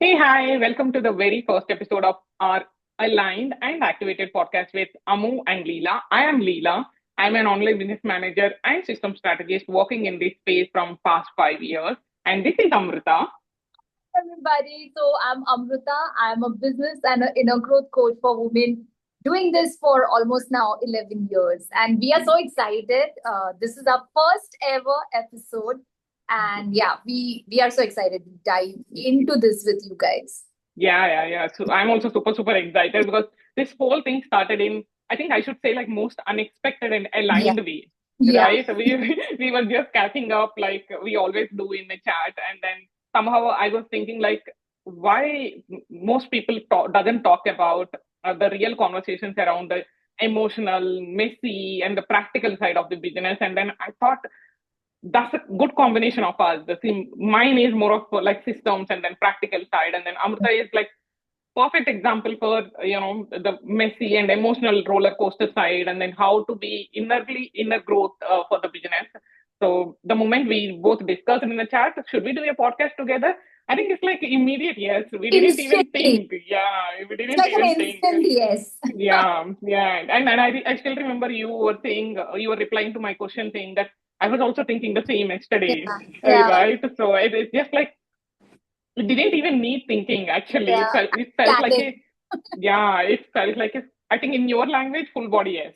Hey, hi, welcome to the very first episode of our Aligned and Activated podcast with Amu and Leela. I am Leela. I'm an online business manager and system strategist working in this space from past 5 years. And this is Amrita. Everybody. So I'm Amruta. I'm a business and an inner growth coach for women, doing this for almost now 11 years. And we are so excited. This is our first ever episode. And yeah, we are so excited to dive into this with you guys. Yeah. So I'm also super excited because this whole thing started in, I think I should say, like most unexpected and Yeah. aligned way, Yeah. right? We were just catching up like we always do in the chat, and then somehow I was thinking like why most people doesn't talk about the real conversations around the emotional, messy, and the practical side of the business, and then I thought that's a good combination of us. Mine is more of like systems and then practical side, and then Amrita is like perfect example for the messy and emotional roller coaster side, and then how to be inner growth for the business. So the moment we both discussed in the chat, should we do a podcast together? I think it's like immediate yes. We didn't even Instantly. think. Yeah, we It's didn't like even an think. instant yes. Yeah. And I still remember you were saying, you were replying to my question saying that I was also thinking the same Yeah. yesterday, Yeah. right? So it's just like, it didn't even need thinking, actually. Yeah. It felt like Planning. a, yeah, it felt like a, I think in your language, full body yes.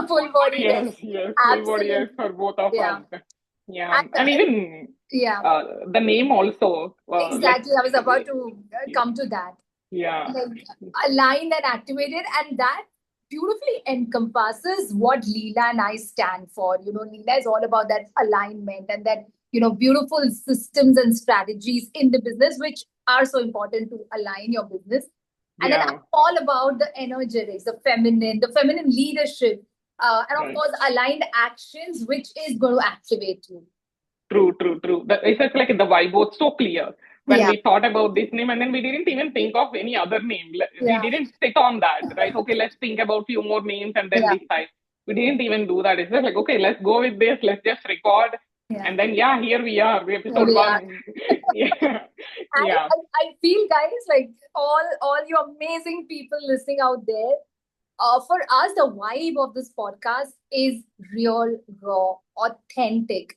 Full body yes. Yes, full body yes Absolutely. for both of us. Yeah. Yeah. And And even yeah. the name also, Exactly. I was about to come to that. yeah, Like aligned and activated, and that beautifully encompasses what Leela and I stand for. Leela is all about that alignment and that, beautiful systems and strategies in the business, which are so important to align your business. And then I'm yeah, all about the energetics, the feminine leadership, and of right. course, aligned actions, which is going to activate you. True. It's just like the vibe was so clear when Yeah. we thought about this name, and then we didn't even think of any other name. We Yeah. didn't sit on that, right? Okay, let's think about few more names and then Yeah. decide. We didn't even do that. It's just like, okay, let's go with this. Let's just record, Yeah. and then yeah, here we are, Here episode we are. one. Yeah, And yeah, I feel, guys, like all you amazing people listening out there, for us, the vibe of this podcast is real, raw, authentic.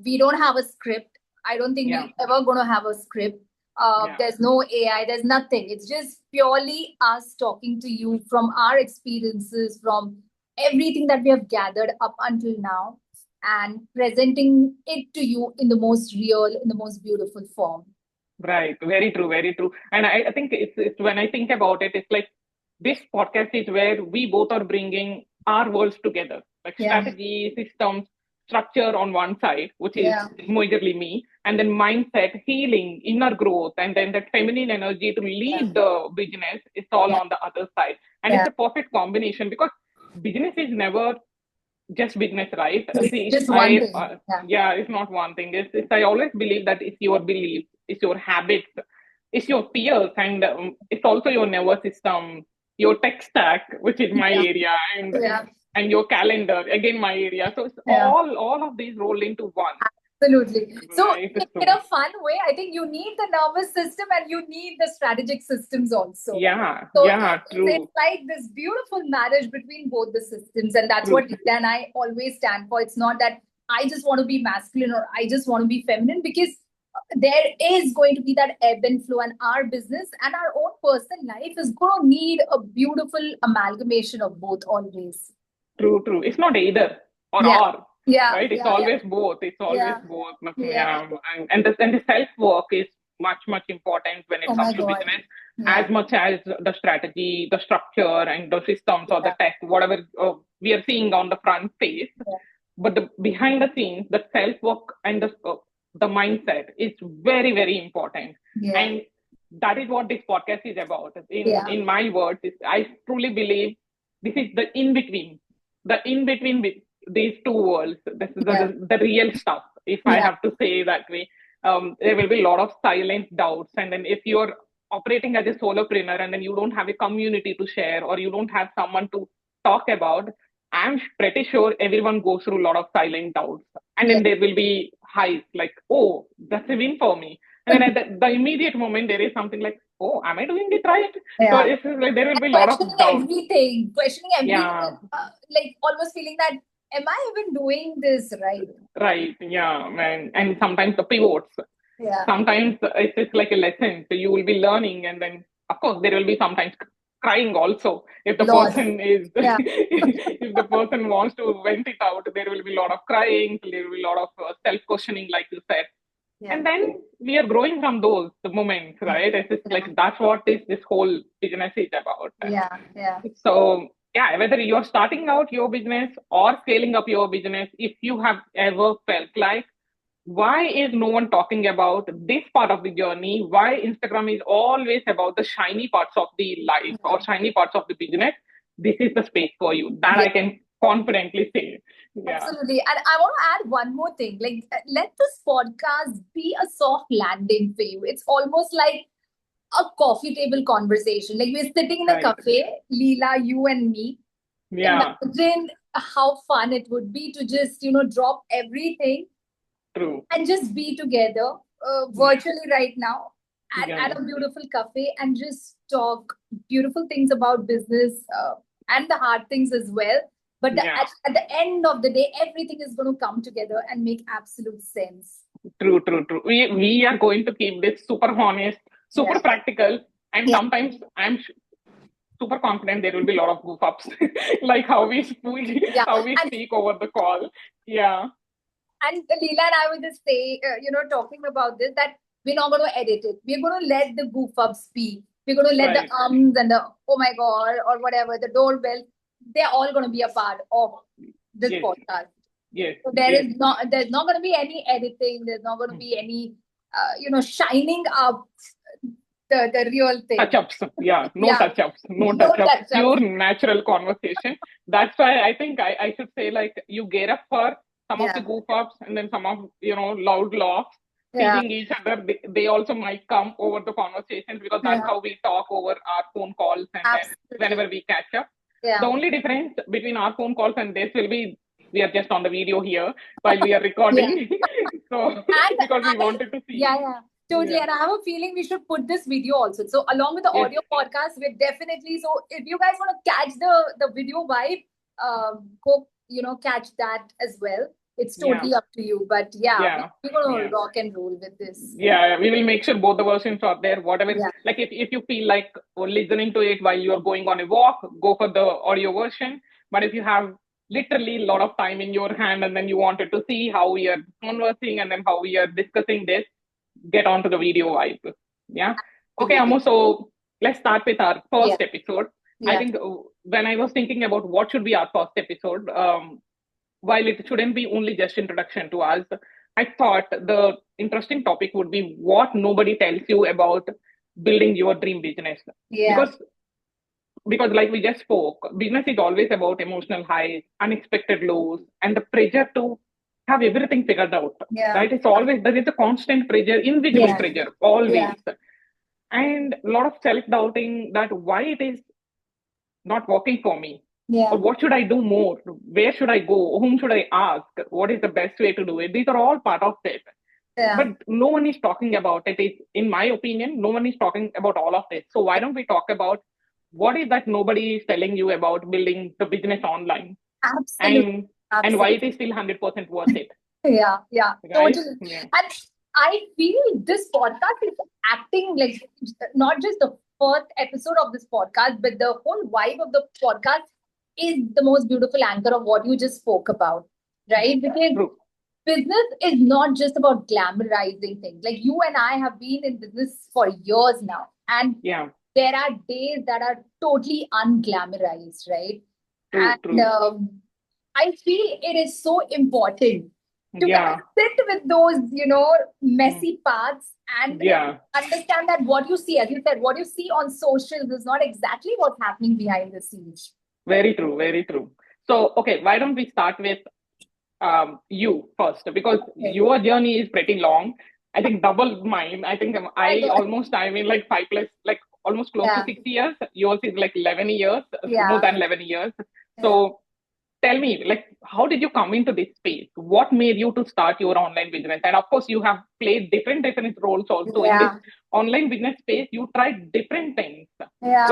We don't have a script. I don't think yeah, we ever going to have a script. yeah. There's no AI. There's nothing. It's just purely us talking to you from our experiences, from everything that we have gathered up until now, and presenting it to you in the most real, in the most beautiful form. Right. Very true. And I think it's when I think about it, it's like this podcast is where we both are bringing our worlds together, like Yeah. strategy, systems, structure on one side, which is Yeah. majorly me, and then mindset, healing, inner growth, and then that feminine energy to Yeah. lead the business is all Yeah. on the other side. And it's Yeah. a perfect combination because business is never just business, right? See, Just one thing. Yeah. yeah, it's not one thing. I always believe that it's your beliefs, it's your habits, it's your fears, and it's also your nervous system, your tech stack, which is my Yeah. area, Yeah. and your calendar, again my area. So it's Yeah. all of these roll into one, Absolutely. So, right? in So a fun way, I think you need the nervous system and you need the strategic systems also. So, it's true, like this beautiful marriage between both the systems. And that's true. what Lita and I always stand for. It's not that I just want to be masculine or I just want to be feminine, because there is going to be that ebb and flow, and our business and our own personal life is going to need a beautiful amalgamation of both always. True. It's not either Yeah. or, Yeah. right? It's Yeah. Yeah. always both. It's always Yeah. both. Yeah. Yeah. And the self work is much important when it Oh comes my to God. business, Yeah. as much as the strategy, the structure, and the systems or the Yeah. tech, whatever we are seeing on the front face. Yeah. But the behind the scenes, the self work and the mindset is very important. Yeah. And that is what this podcast is about. Yeah. In my words, I truly believe this is the in between these two worlds. This is Yeah. the real stuff, if I Yeah. have to say that way. There will be a lot of silent doubts. And then if you're operating as a solopreneur and then you don't have a community to share or you don't have someone to talk about, I'm pretty sure everyone goes through a lot of silent doubts. And Yeah. then there will be highs like, oh, that's a win for me. And then at the immediate moment, there is something like, oh, am I doing it right? So Yeah. it's like there will And be a lot questioning of doubt. everything, questioning everything, Yeah, like almost feeling that, am I even doing this right? right. Yeah, man. And sometimes the pivots. Yeah. Sometimes it's like a lesson. So you will be learning, and then of course there will be sometimes crying also. If the Loss. person is, Yeah. if the person wants to vent it out, there will be a lot of crying. There will be a lot of self questioning, like you said. Yeah. And then we are growing from those the moments, right? It's just like Yeah. that's what this whole business is about. Yeah. Yeah. So yeah, whether you're starting out your business or scaling up your business, if you have ever felt like, why is no one talking about this part of the journey? Why Instagram is always about the shiny parts of the life or shiny parts of the business? This is the space for you. That Yeah. I can confidently say. Yeah. Absolutely. And I want to add one more thing. Like, let this podcast be a soft landing for you. It's almost like a coffee table conversation. Like, we're sitting in a Right. cafe, Leela, you and me. Yeah. Imagine how fun it would be to just, drop everything True. and just be together Yeah. virtually right now at Yeah. a beautiful cafe and just talk beautiful things about business and the hard things as well. But Yeah. at the end of the day, everything is going to come together and make absolute sense. True, true, true. We are going to keep this super honest, Yeah. super practical, and Yeah. sometimes super confident there will be a lot of goof ups, like how we speak, Yeah. how we And speak over the call. Yeah, Leela and I would just say, talking about this, that we're not going to edit it. We're going to let the goof up speak. We're going to let the right. ums and the oh my god or whatever, the doorbell, they're all going to be a part of this Yes, podcast. yes, So yes. there's not going to be any editing. There's not going to be any, shining up the real Touch thing. ups. Yeah, no Yeah, touch ups, no no touch ups. touch Pure ups. natural conversation. That's why I think I should say like you get up for some of the Yeah, goof ups and then some of loud laughs, yeah, teasing each other. They also might come over the conversations because that's yeah. how we talk over our phone calls and then Absolutely. whenever we catch up. The Yeah. only difference between our phone calls and this will be we are just on the video here while we are Yeah. recording. So And because we I, wanted to yeah, see. yeah, totally. Yeah. And I have a feeling we should put this video also. So along with the Yes. audio podcast, we're definitely, so if you guys want to catch the video vibe, go, catch that as well. It's Yeah. totally up to you. But yeah, Yeah. we're going Yeah. to rock and roll with this. Yeah, we will make sure both the versions are there. Whatever, Yeah. like if you feel like listening to it while you're going on a walk, go for the audio version. But if you have literally a lot of time in your hand and then you wanted to see how we are conversing and then how we are discussing this, get onto the video vibe. Yeah. Okay, Absolutely. Amo. So let's start with our Yeah. first episode. I Yeah. think when I was thinking about what should be our first episode, while it shouldn't be only just introduction to us, I thought the interesting topic would be what nobody tells you about building your dream business. Yeah. Because like we just spoke, business is always about emotional highs, unexpected lows, and the pressure to have everything figured out. Yeah. Right? It's always there is a constant pressure, invisible Yeah. pressure, Yeah. always. And a lot of self-doubting that why it is not working for me. Or Yeah. what should I do more? Where should I go? Whom should I ask? What is the best way to do it? These are all part of it. Yeah. But no one is talking about it. In my opinion, no one is talking about all of this. So why don't we talk about what is that nobody is telling you about building the business online Absolutely. and why it Absolutely. is still 100% worth it, Yeah, yeah, right? totally. Yeah. And I feel this podcast is acting like not just the first episode of this podcast, but the whole vibe of the podcast is the most beautiful anchor of what you just spoke about, right? Because True. business is not just about glamorizing things. Like, you and I have been in business for years now, and Yeah. there are days that are totally unglamorized, right? True. And True. I feel it is so important to kind Yeah. of sit with those, Mm. messy parts and Yeah. understand that what you see, as you said, what you see on socials is not exactly what's happening behind the scenes. Very true. Very true. So, okay, why don't we start with you first because Okay. your journey is pretty long. I think double mine. I think My I God. almost I'm in like 5 plus, like almost close to Yeah. 6 years. Yours is like 11 years, more Yeah. than 11 years. Yeah. So tell me, like, how did you come into this space? What made you to start your online business? And of course, you have played different roles also in this Yeah. online business space. You tried different things, Yeah.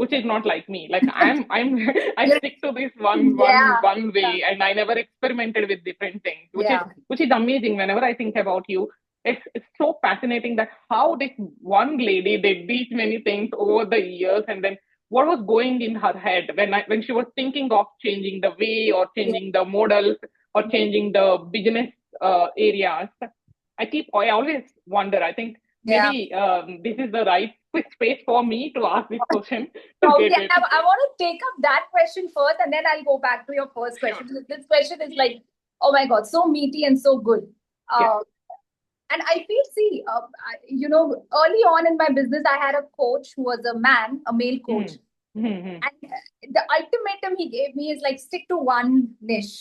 which is not like me. Like I'm I Yes. stick to this Yeah. one way, and I never experimented with different things, Yeah. which is amazing. Whenever I think about you, it's so fascinating that how this one lady did these many things over the years, and then what was going in her head when she was thinking of changing the way or Yeah. changing the models or Yeah. changing the business areas. I always wonder. I think Yeah. maybe this is the right quick space for me to ask this question to Okay, get it. I want to take up that question first, and then I'll go back to your first Sure. question. This question is like, oh my God, so meaty and so good. Yeah. Uh, and I feel, see, early on in my business, I had a coach who was a man, a male coach. Hmm. Hmm. Hmm. And the ultimatum he gave me is like, stick to one niche.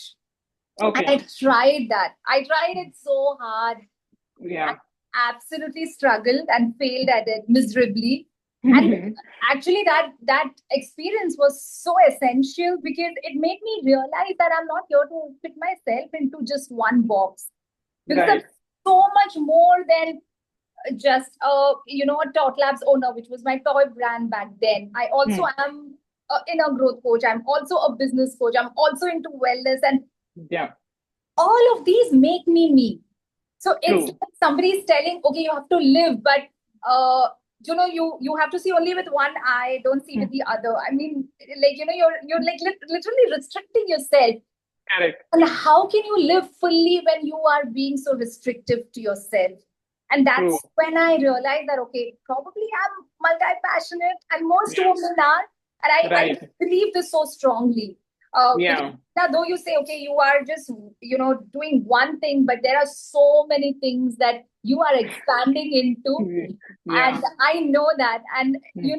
And I Okay. tried that. I tried it so hard. I Yeah. absolutely struggled and failed at it miserably. And actually, that experience was so essential because it made me realize that I'm not here to fit myself into just one box. Because I'm Right. so much more than just a Tot Labs owner, which was my toy brand back then. I also Hmm. am an inner growth coach. I'm also a business coach. I'm also into wellness, and Yeah. all of these make me. So it's True. like somebody is telling, okay, you have to live, but you have to see only with one eye, don't see Hmm. with the other. I mean, like you're like literally restricting yourself. Correct. And how can you live fully when you are being so restrictive to yourself? And True. that's when I realized that, okay, probably I'm multi-passionate, and most Yeah. women are. And I Right. believe this so strongly. Because Yeah. now, though you say, okay, you are just, doing one thing, but there are so many things that you are expanding into. Yeah. And I know that. And, Hmm.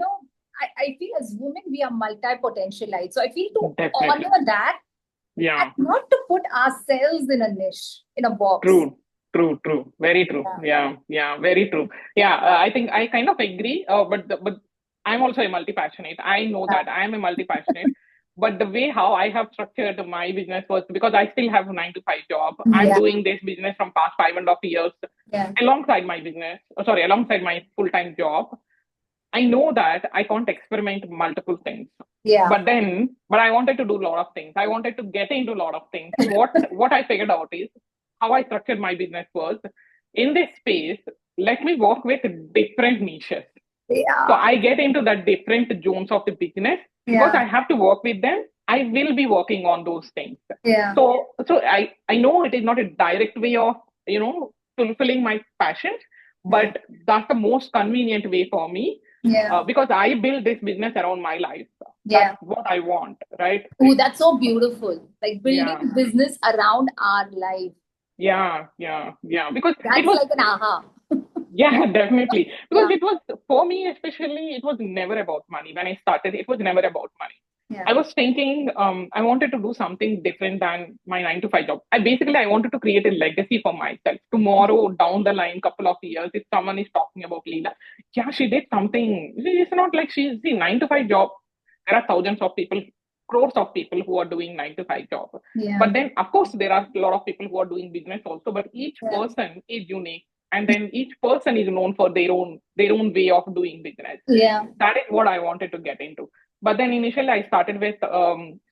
I feel as women, we are multi-potentialite. So I feel to Definitely. honor that and Yeah. not to put ourselves in a niche, in a box. True, true. Very true. Yeah. Yeah, yeah, very true. Yeah, I think I kind of agree. But I'm also a multi-passionate. I know Yeah. that I am a multi-passionate. But the way how I have structured my business was because I still have a 9 to 5 job. I'm Yeah. doing this business from past 5.5 years Yeah. alongside my business. Sorry, alongside my full-time job. I know that I can't experiment multiple things. Yeah. But I wanted to do a lot of things. I wanted to get into a lot of things. So what I figured out is how I structured my business was in this space, let me work with different niches. So Yeah. I get into the different zones of the business because Yeah. I have to work with them. I will be working on those things. Yeah. So I know it is not a direct way of, fulfilling my passions, Yeah. but that's the most convenient way for me Yeah. because I build this business around my life. That's Yeah. what I want, right? Oh, that's so beautiful. Like building Yeah, business around our life. yeah. Because it That's was, like an aha. yeah, definitely. Because Yeah. it was, for me especially, it was never about money. When I started, it was never about money. I Yeah. was thinking, I wanted to do something different than my 9 to 5 job. I wanted to create a legacy for myself. Tomorrow, down the line, couple of years, if someone is talking about Leela, yeah, she did something. It's not like she's the 9 to 5 job. There are thousands of people, crores of people who are doing 9 to 5 job. Yeah. But then, of course, there are a lot of people who are doing business also. But each Yeah. person is unique, and then each person is known for their own way of doing business. Yeah. That is what I wanted to get into. But then initially I started with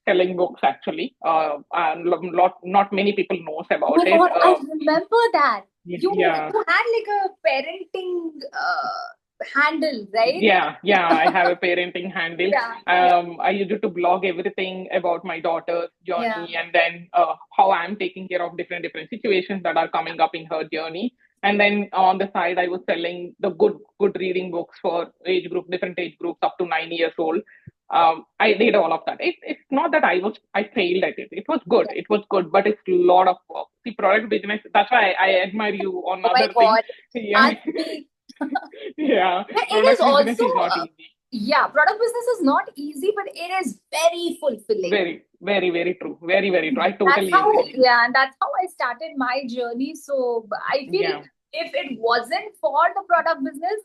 selling books actually. And not many people knows Oh about my it. God, I remember that. Yeah, You had like a parenting handle, right? yeah. I have a parenting handle. Yeah. I used to blog everything about my daughter's Yeah. journey and then how I'm taking care of different situations that are coming up in her journey. And then on the side, I was selling the good reading books for different age groups up to 9 years old. I did all of that. It's not that I failed at it. It was good. It was good, but it's a lot of work. See, product business. That's why I admire you on Oh my other things. God. Yeah, Ask me. yeah. It is Product business also, is not easy. yeah, product business is not easy, but it is very fulfilling. Very true. Very true. I That's totally how, agree. yeah, and that's how I started my journey. So I feel Yeah, if it wasn't for the product business,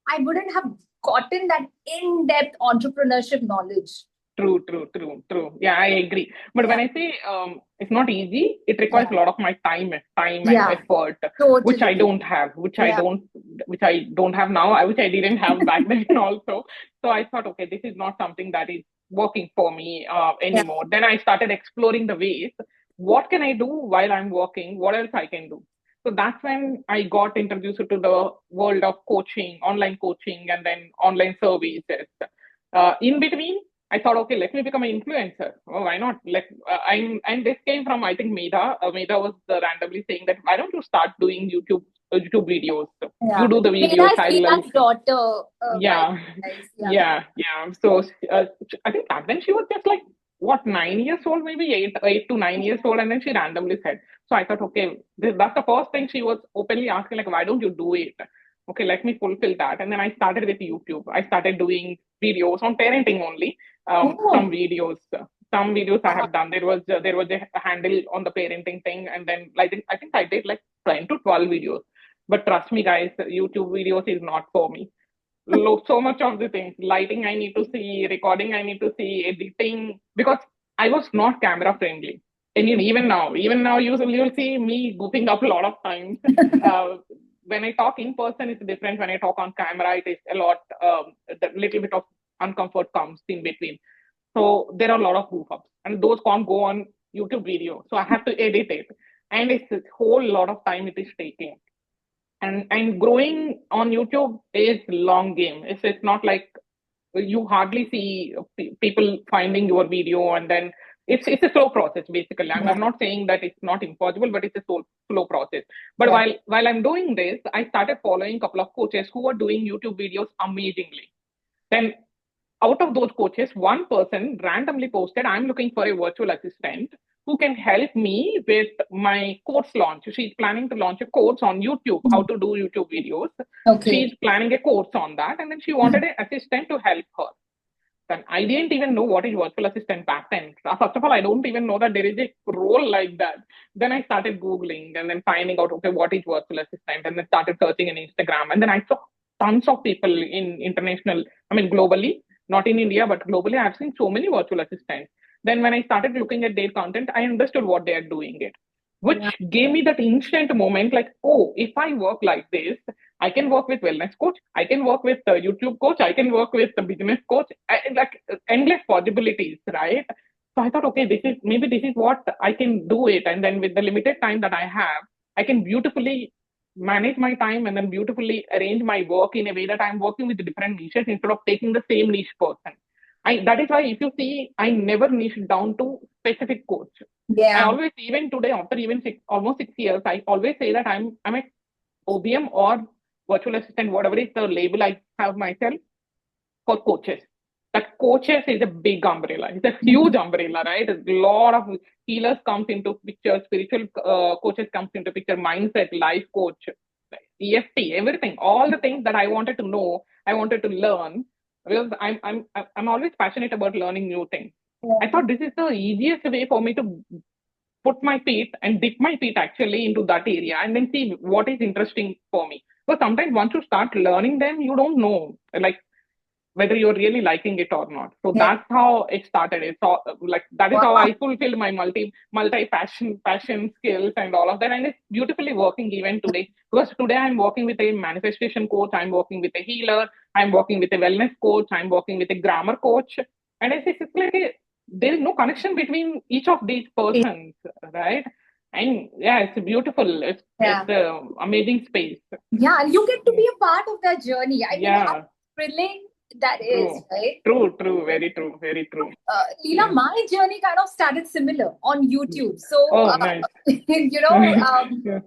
I wouldn't have gotten that in-depth entrepreneurship knowledge. True. Yeah, I agree. But Yeah, when I say it's not easy, it requires yeah, a lot of my time and yeah, effort, which I totally. don't have, Yeah, which I don't have now, which I didn't have back then also. So I thought, okay, this is not something that is working for me yeah, anymore. Then I started exploring the ways. What can I do while I'm working? What else I can do? So that's when I got introduced to the world of coaching, and then online services. In between, I thought, okay, let me become an influencer. Oh, why not? And this came from, I think, Medha. Medha was randomly saying that why don't you start doing YouTube videos? yeah. You do the videos. Meera's, I'll Meera's daughter, by yeah, guys. Yeah. yeah. So I think back then she was just like what 9 years old, maybe 8 to 9 years old, and then she randomly said. So I thought, okay, that's the first thing she was openly asking, like, why don't you do it? Okay, let me fulfill that. And then I started with YouTube. I started doing videos on parenting only. Oh, Some videos I wow. have done. There was a handle on the parenting thing, and then I think I did like 10 to 12 videos. But trust me, guys, YouTube videos is not for me. So much of the things, lighting I need to see, recording I need to see, editing, because I was not camera friendly. And even now you'll see me goofing up a lot of times. uh, when I talk in person it's different. When I talk on camera it is a lot, the little bit of uncomfort comes in between. So there are a lot of goof ups, and those can't go on YouTube video, so I have to edit it, and it's a whole lot of time it is taking. And growing on YouTube is long game. It's not like you hardly see people finding your video, and then it's a slow process basically. I'm Yeah, not saying that it's not impossible, but it's a slow process. But yeah. while I'm doing this, I started following a couple of coaches who are doing YouTube videos amazingly. Then out of those coaches, one person randomly posted, I'm looking for a virtual assistant who can help me with my course launch. She's planning to launch a course on YouTube, how Mm. to do YouTube videos. Okay. She's planning a course on that, and then she wanted an assistant to help her. Then I didn't even know what is virtual assistant back then. First of all, I don't even know that there is a role like that. Then I started Googling and then finding out, okay, what is virtual assistant? And then started searching in Instagram. And then I saw tons of people in international, I mean, globally, not in India, but globally, I've seen so many virtual assistants. Then when I started looking at their content, I understood what they are doing it, Yeah. which gave me that instant moment like, oh, if I work like this, I can work with wellness coach. I can work with YouTube coach. I can work with the business coach. Like endless possibilities, right? So I thought, okay, this is what I can do it. And then with the limited time that I have, I can beautifully manage my time and then beautifully arrange my work in a way that I'm working with different niches instead of taking the same niche person. That is why if you see, I never niche down to specific coach. I Yeah. always, even today, after even almost 6 years, I always say that I'm a OBM or virtual assistant, whatever is the label I have myself, for coaches. That coaches is a big umbrella. It's a huge umbrella, right? A lot of healers comes into picture, spiritual coaches comes into picture, mindset, life coach, EFT, everything, all the things that I wanted to know, I wanted to learn, because I'm always passionate about learning new things. I Yeah. thought this is the easiest way for me to put my feet and dip my feet actually into that area and then see what is interesting for me. Because sometimes once you start learning them, you don't know like whether you're really liking it or not. So Yeah. that's how it started. It's all, like that is how Wow. I fulfill my multi passion skills and all of that, and it's beautifully working even today. Because today I'm working with a manifestation coach, I'm working with a healer, I'm working with a wellness coach, I'm working with a grammar coach, and it's like there is no connection between each of these persons, right? And yeah, it's beautiful. It's Yeah. an amazing space. Yeah. And you get to be a part of that journey. I mean, how Yeah, thrilling that is, true, right? very true. Leela, Yeah. my journey kind of started similar on YouTube. So, Oh, nice. Yeah.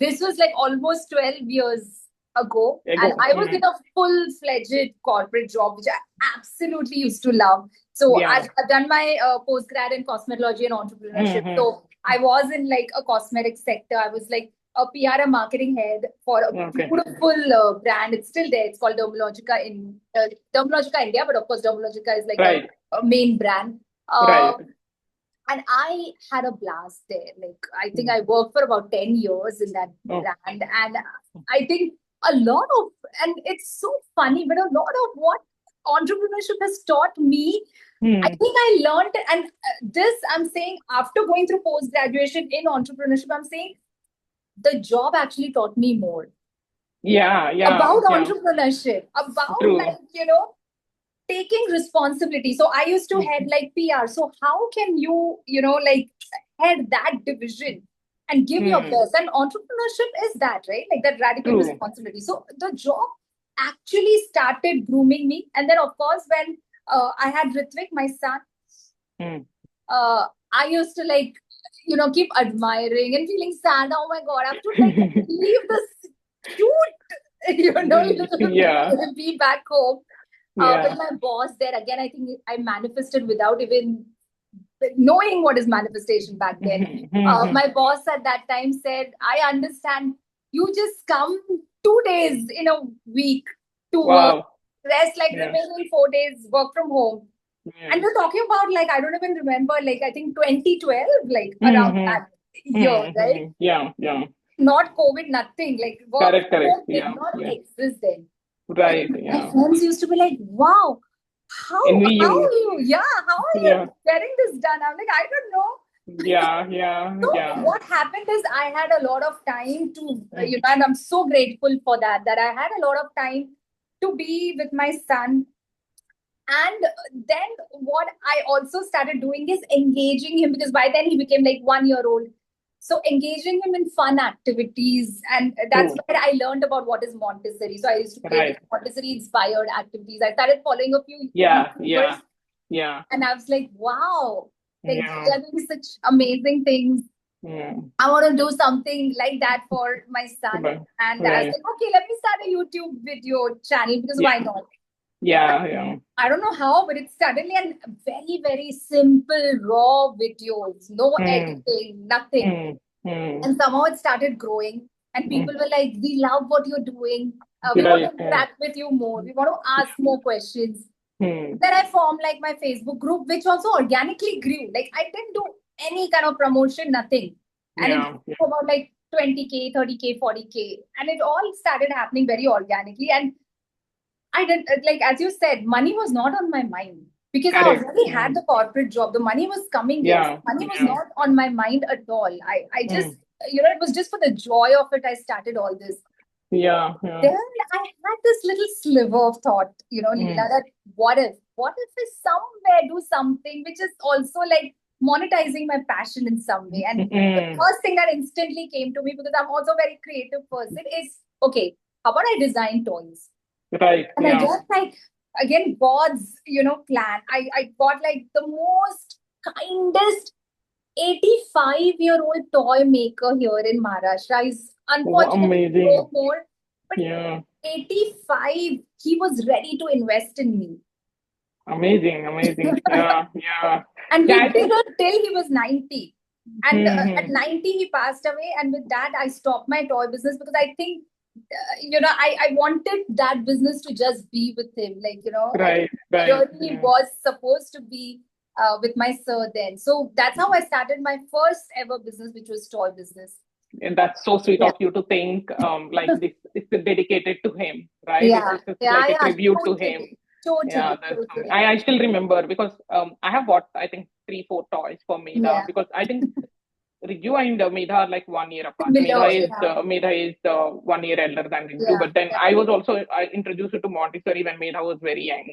this was like almost 12 years ago. And Ago. I was in a full-fledged corporate job, which I absolutely used to love. So Yeah. I've done my postgrad in cosmetology and entrepreneurship. Mm-hmm. So I was in like a cosmetic sector. I was like a PR and marketing head for a Okay. beautiful brand. It's still there. It's called Dermalogica India, but of course, Dermalogica is like Right. a main brand. Right. And I had a blast there. Like, I think Mm. I worked for about 10 years in that Oh. brand. And I think a lot of, and it's so funny, but a lot of what entrepreneurship has taught me. I Hmm. think I learned, and this I'm saying after going through post graduation in entrepreneurship, I'm saying the job actually taught me more Yeah, yeah, about yeah. entrepreneurship, about True. like, taking responsibility. So I used to head like PR. So how can you, like head that division and give your Hmm. best? And entrepreneurship is that, right? Like that radical True. responsibility. So the job actually started grooming me. And then, of course, when I had Ritvik, my son, Hmm. I used to like, keep admiring and feeling sad. Oh my God, I have to like leave this cute, Yeah, little be back home with yeah. my boss there. Again, I think I manifested without even knowing what is manifestation back then. My boss at that time said, I understand you just come 2 days in a week to work, Wow. rest like Yeah. remaining 4 days work from home. And Yeah. we're talking about like, I don't even remember, like I think 2012, like around Hmm. that year, right? Yeah, yeah. Not COVID, nothing. Like work Correct, from correct. home did Yeah, not yeah. exist then. Like Right, my yeah. friends used to be like, wow, Envy how you. are you? Yeah, how are Yeah, you getting this done? I'm like, I don't know. yeah, yeah, So yeah. what happened is I had a lot of time to, Mm. and I'm so grateful for that, that I had a lot of time to be with my son. And then what I also started doing is engaging him, because by then he became like 1 year old. So engaging him in fun activities, and that's True. where I learned about what is Montessori. So I used to play with Right. Montessori inspired activities. I started following a few Yeah, YouTubers, yeah, yeah, and I was like, wow, like yeah, they are doing such amazing things. yeah. I want to do something like that for my son. Right, And I was right. like, okay, let me start a YouTube video channel, because Yeah, why not? yeah, yeah. I don't know how, but it's suddenly a very, very simple, raw videos, no Mm, editing, nothing. mm, mm, And somehow it started growing, and mm. people were like, we love what you're doing. We want Right. to interact with you more. We want to ask more questions. Mm. Then I formed like my Facebook group, which also organically grew. Like I didn't do any kind of promotion, nothing. And it Yeah, yeah. grew about like 20K, 30K, 40K. And it all started happening very organically. And I did like as you said, money was not on my mind because I Correct. already had Mm. the corporate job. The money was coming, yes. Yeah, Money was yeah. not on my mind at all. I just, Mm. it was just for the joy of it. I started all this. Yeah, yeah. Then I had this little sliver of thought, Leela, Mm. that what if I somewhere do something which is also like monetizing my passion in some way? And the Mm. first thing that instantly came to me, because I'm also a very creative person, is okay, how about I design toys? Right. And Yeah. again, like again, God's plan. I got like the most kindest 85-year-old toy maker here in Maharashtra. He's Oh, unfortunately no amazing. more, but Yeah. 85, he was ready to invest in me. Amazing. Amazing. Yeah. Yeah. And Yeah. we I did think. it till he was 90. And at Mm-hmm. 90, he passed away. And with that, I stopped my toy business because I think, I wanted that business to just be with him. Like, I Right. Right. really Yeah. was supposed to be with my sir then. So that's how I started my first ever business, which was toy business. And that's so sweet Yeah. of you to think like this is dedicated to him, right? Yeah. It's Yeah. like a Yeah. tribute to him. Totally. Totally. Yeah, that's Totally. I still remember because I have bought I think three, four toys for Medha Yeah. because I think Riju and Medha are like 1 year apart. Below. Medha is 1 year elder than Riju. Yeah. But then I introduced her to Montessori when Medha was very young.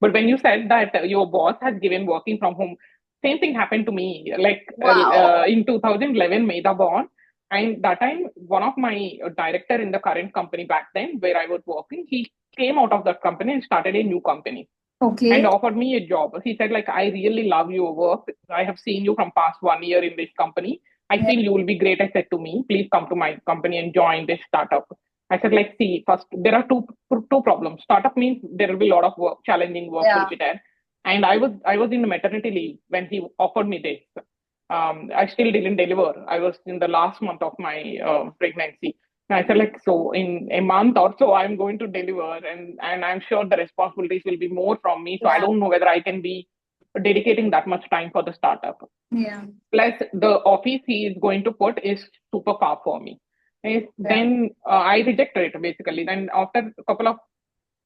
But when you said that your boss has given working from home, same thing happened to me. Like Wow. in 2011, Medha born. And that time, one of my director in the current company back then, where I was working, he came out of that company and started a new company and Okay. offered me a job. He said, like, I really love your work. I have seen you from past 1 year in this company. I Yeah. feel you will be great. I said to me, please come to my company and join this startup. I said, like, see, first, there are two problems. Startup means there will be a lot of work, challenging work will Yeah. be there. And I was in maternity leave when he offered me this. I still didn't deliver. I was in the last month of my pregnancy. And I said, like, so in a month or so, I'm going to deliver, and I'm sure the responsibilities will be more from me. So I Yeah. don't know whether I can be dedicating that much time for the startup. Yeah. Plus, the office he is going to put is super far for me. Yeah. Then I rejected it basically. Then after a couple of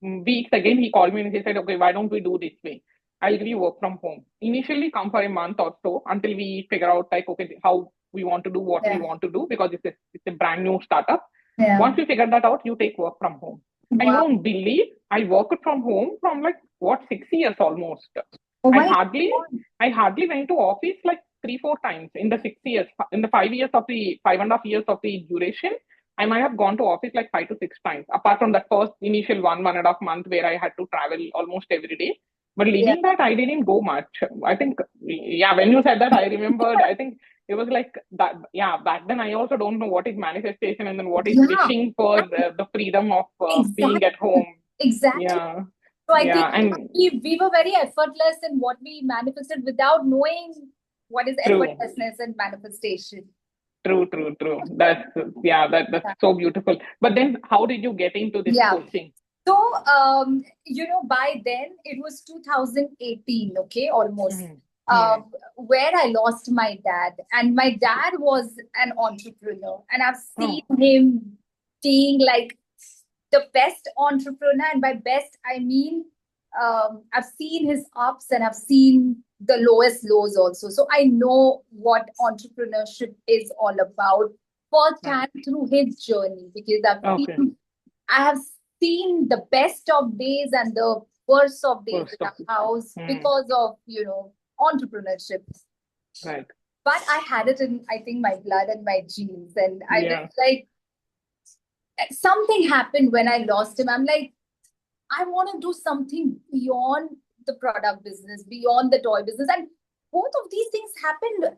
weeks again, he called me and he said, okay, why don't we do this way? I'll give you work from home. Initially, come for a month or so until we figure out like, okay, how we want to do what we Yeah. want to do, because it's a brand new startup. Yeah. Once we figure that out, you take work from home. And you Wow. won't believe I worked from home from like what 6 years almost. Oh I my hardly God. I hardly went to office like 3-4 times in the 6 years. In the 5 years of the 5.5 years of the duration, I might have gone to office like 5 to 6 times. Apart from that first initial 1.5 month where I had to travel almost every day. But Yeah. leaving that, I didn't go much. I think, yeah, when you said that, I remembered. I think it was like that. Yeah, back then I also don't know what is manifestation and then what is Yeah. wishing for the freedom of being Exactly. at home. Exactly. Yeah, So I yeah, think and we were very effortless in what we manifested without knowing what is true. effortlessness and manifestation. True. That's so beautiful. But then, how did you get into this Yeah. coaching? So, by then it was 2018, okay, almost, Hmm. Hmm. where I lost my dad. And my dad was an entrepreneur, and I've seen Oh, him being like the best entrepreneur. And by best, I mean, I've seen his ups and I've seen the lowest lows also. So I know what entrepreneurship is all about right. firsthand through his journey, because Okay. I have seen the best of days and the worst of days First in of our house hmm. because of, entrepreneurship. Right. But I had it in, I think, my blood and my genes. And I was Yeah. like, something happened when I lost him. I'm like, I want to do something beyond the product business, beyond the toy business. And both of these things happened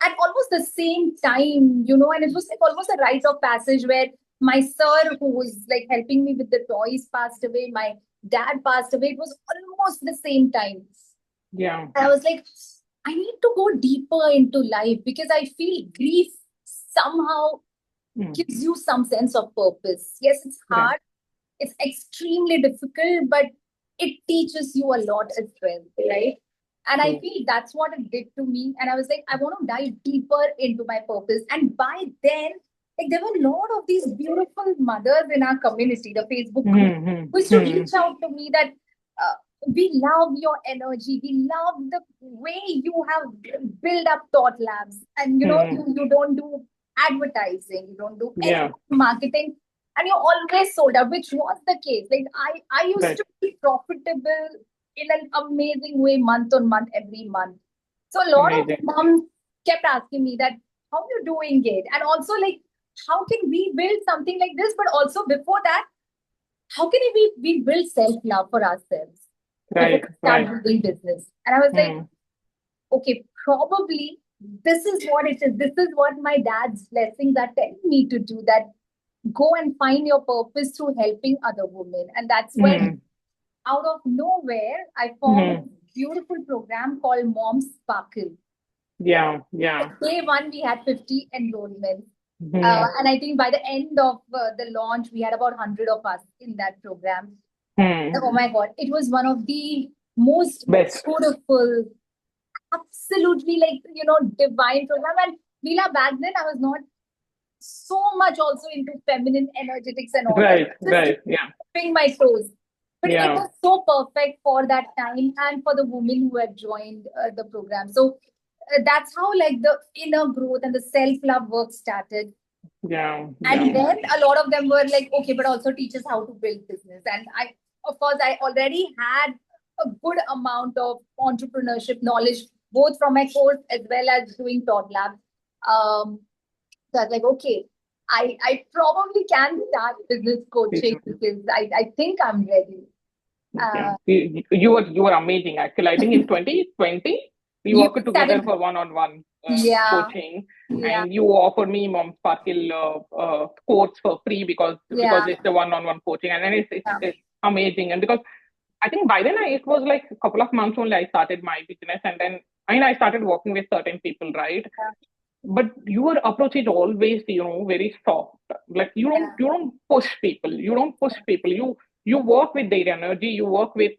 at almost the same time, and it was like almost a rite of passage where my sir, who was like helping me with the toys, passed away. My dad passed away. It was almost the same time. Yeah. And I was like, I need to go deeper into life because I feel grief somehow Hmm. gives you some sense of purpose. Yes, it's Right. hard, it's extremely difficult, but it teaches you a lot as well, right? And I True. feel that's what it did to me. And I was like, I want to dive deeper into my purpose. And by then, like there were a lot of these beautiful mothers in our community, the Facebook group, Hmm. Hmm. who used to Hmm. reach out to me that we love your energy, we love the way you have built up Thought Labs, and Hmm. you don't do advertising, you don't do any Yeah. marketing, and you're always sold out, which was the case. Like I used Right. to be profitable in an amazing way month on month, every month. So a lot of Amazing. moms kept asking me that, how you doing it? And also like, how can we build something like this? But also before that, how can we build self-love for ourselves before Right. we start Right. building business? And I was like, Hmm. okay, probably this is what it is. This is what my dad's blessings are telling me to do, that go and find your purpose through helping other women. And that's when, Hmm. out of nowhere, I formed Hmm. a beautiful program called Mom Sparkle. Yeah. Yeah. Day one, we had 50 enrollments. Hmm. And I think by the end of the launch, we had about 100 of us in that program. Hmm. Oh my God, it was one of the most Best. beautiful, absolutely like, divine program. And Leela, back then, I was not so much also into feminine energetics and all that. Right. Just Right. Yeah. dipping my toes. But it Yeah. was so perfect for that time and for the women who had joined the program. So that's how like the inner growth and the self-love work started. Yeah. And Yeah. then a lot of them were like, okay, but also teach us how to build business. And of course, I already had a good amount of entrepreneurship knowledge, both from my course as well as doing Thought Lab. So I was like, okay, I probably can start business coaching because I think I'm ready. Yeah, Uh, you were amazing. Actually, I think in 2020 we you worked together started, for one-on-one yeah, coaching, yeah, and you offered me Mom Sparkle course for free because yeah, it's the one-on-one coaching, and then yeah, it's amazing. And because I think by then it was like a couple of months only I started my business, and then I started working with certain people, right? But your approach is always very soft. Like you don't yeah, you don't push people, you work with their energy, you work with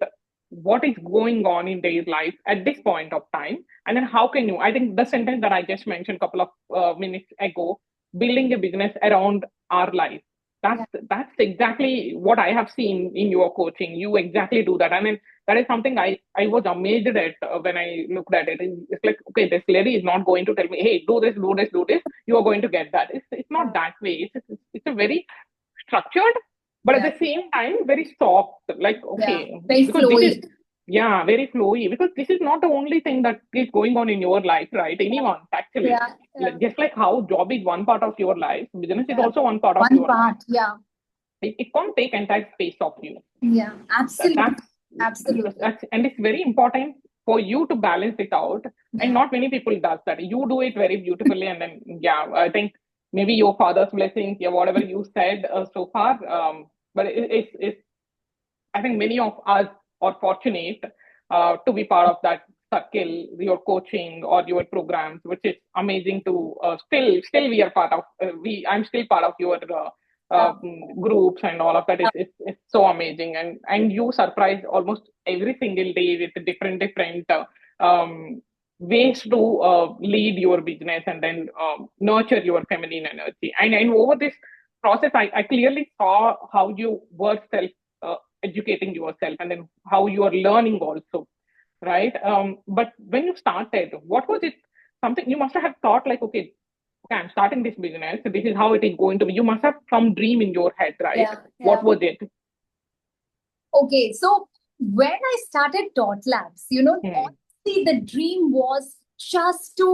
what is going on in their life at this point of time, and then how can you, I think the sentence that I just mentioned a couple of minutes ago, building a business around our life, that's that's exactly what I have seen in your coaching. You exactly do that. I mean, that is something I was amazed at when I looked at it. It's like, okay, this lady is not going to tell me, hey, do this, do this, do this. You are going to get that. It's not that way. It's a very structured, but at Yeah. the same time very soft. Like, Yeah. okay, Very because this is, flowy. yeah, very flowy, because this is not the only thing that is going on in your life, right? Anyone's actually. Yeah. Yeah. Just like how job is one part of your life, business is Yeah. also one part of One your life. part. Yeah. It can't take entire space of you. Yeah. Absolutely. That's Absolutely. and it's very important for you to balance it out. And Yeah. not many people does that. You do it very beautifully, and then yeah, I think maybe your father's blessings, yeah, whatever you said so far. But it's I think many of us are fortunate to be part of that circle, your coaching or your programs, which is amazing to still we are part of. I'm still part of your Yeah. groups and all of that. Yeah. It's so amazing, and you surprise almost every single day with different ways to lead your business and then nurture your feminine energy. And over this process, I clearly saw how you were self educating yourself, and then how you are learning also, right? But when you started, what was it? Something you must have thought like, okay, I'm starting this business, so this is how it is going to be. You must have some dream in your head, right? Yeah. What Yeah. was it? Okay, so when I started Dot Labs, Hmm. honestly, the dream was just to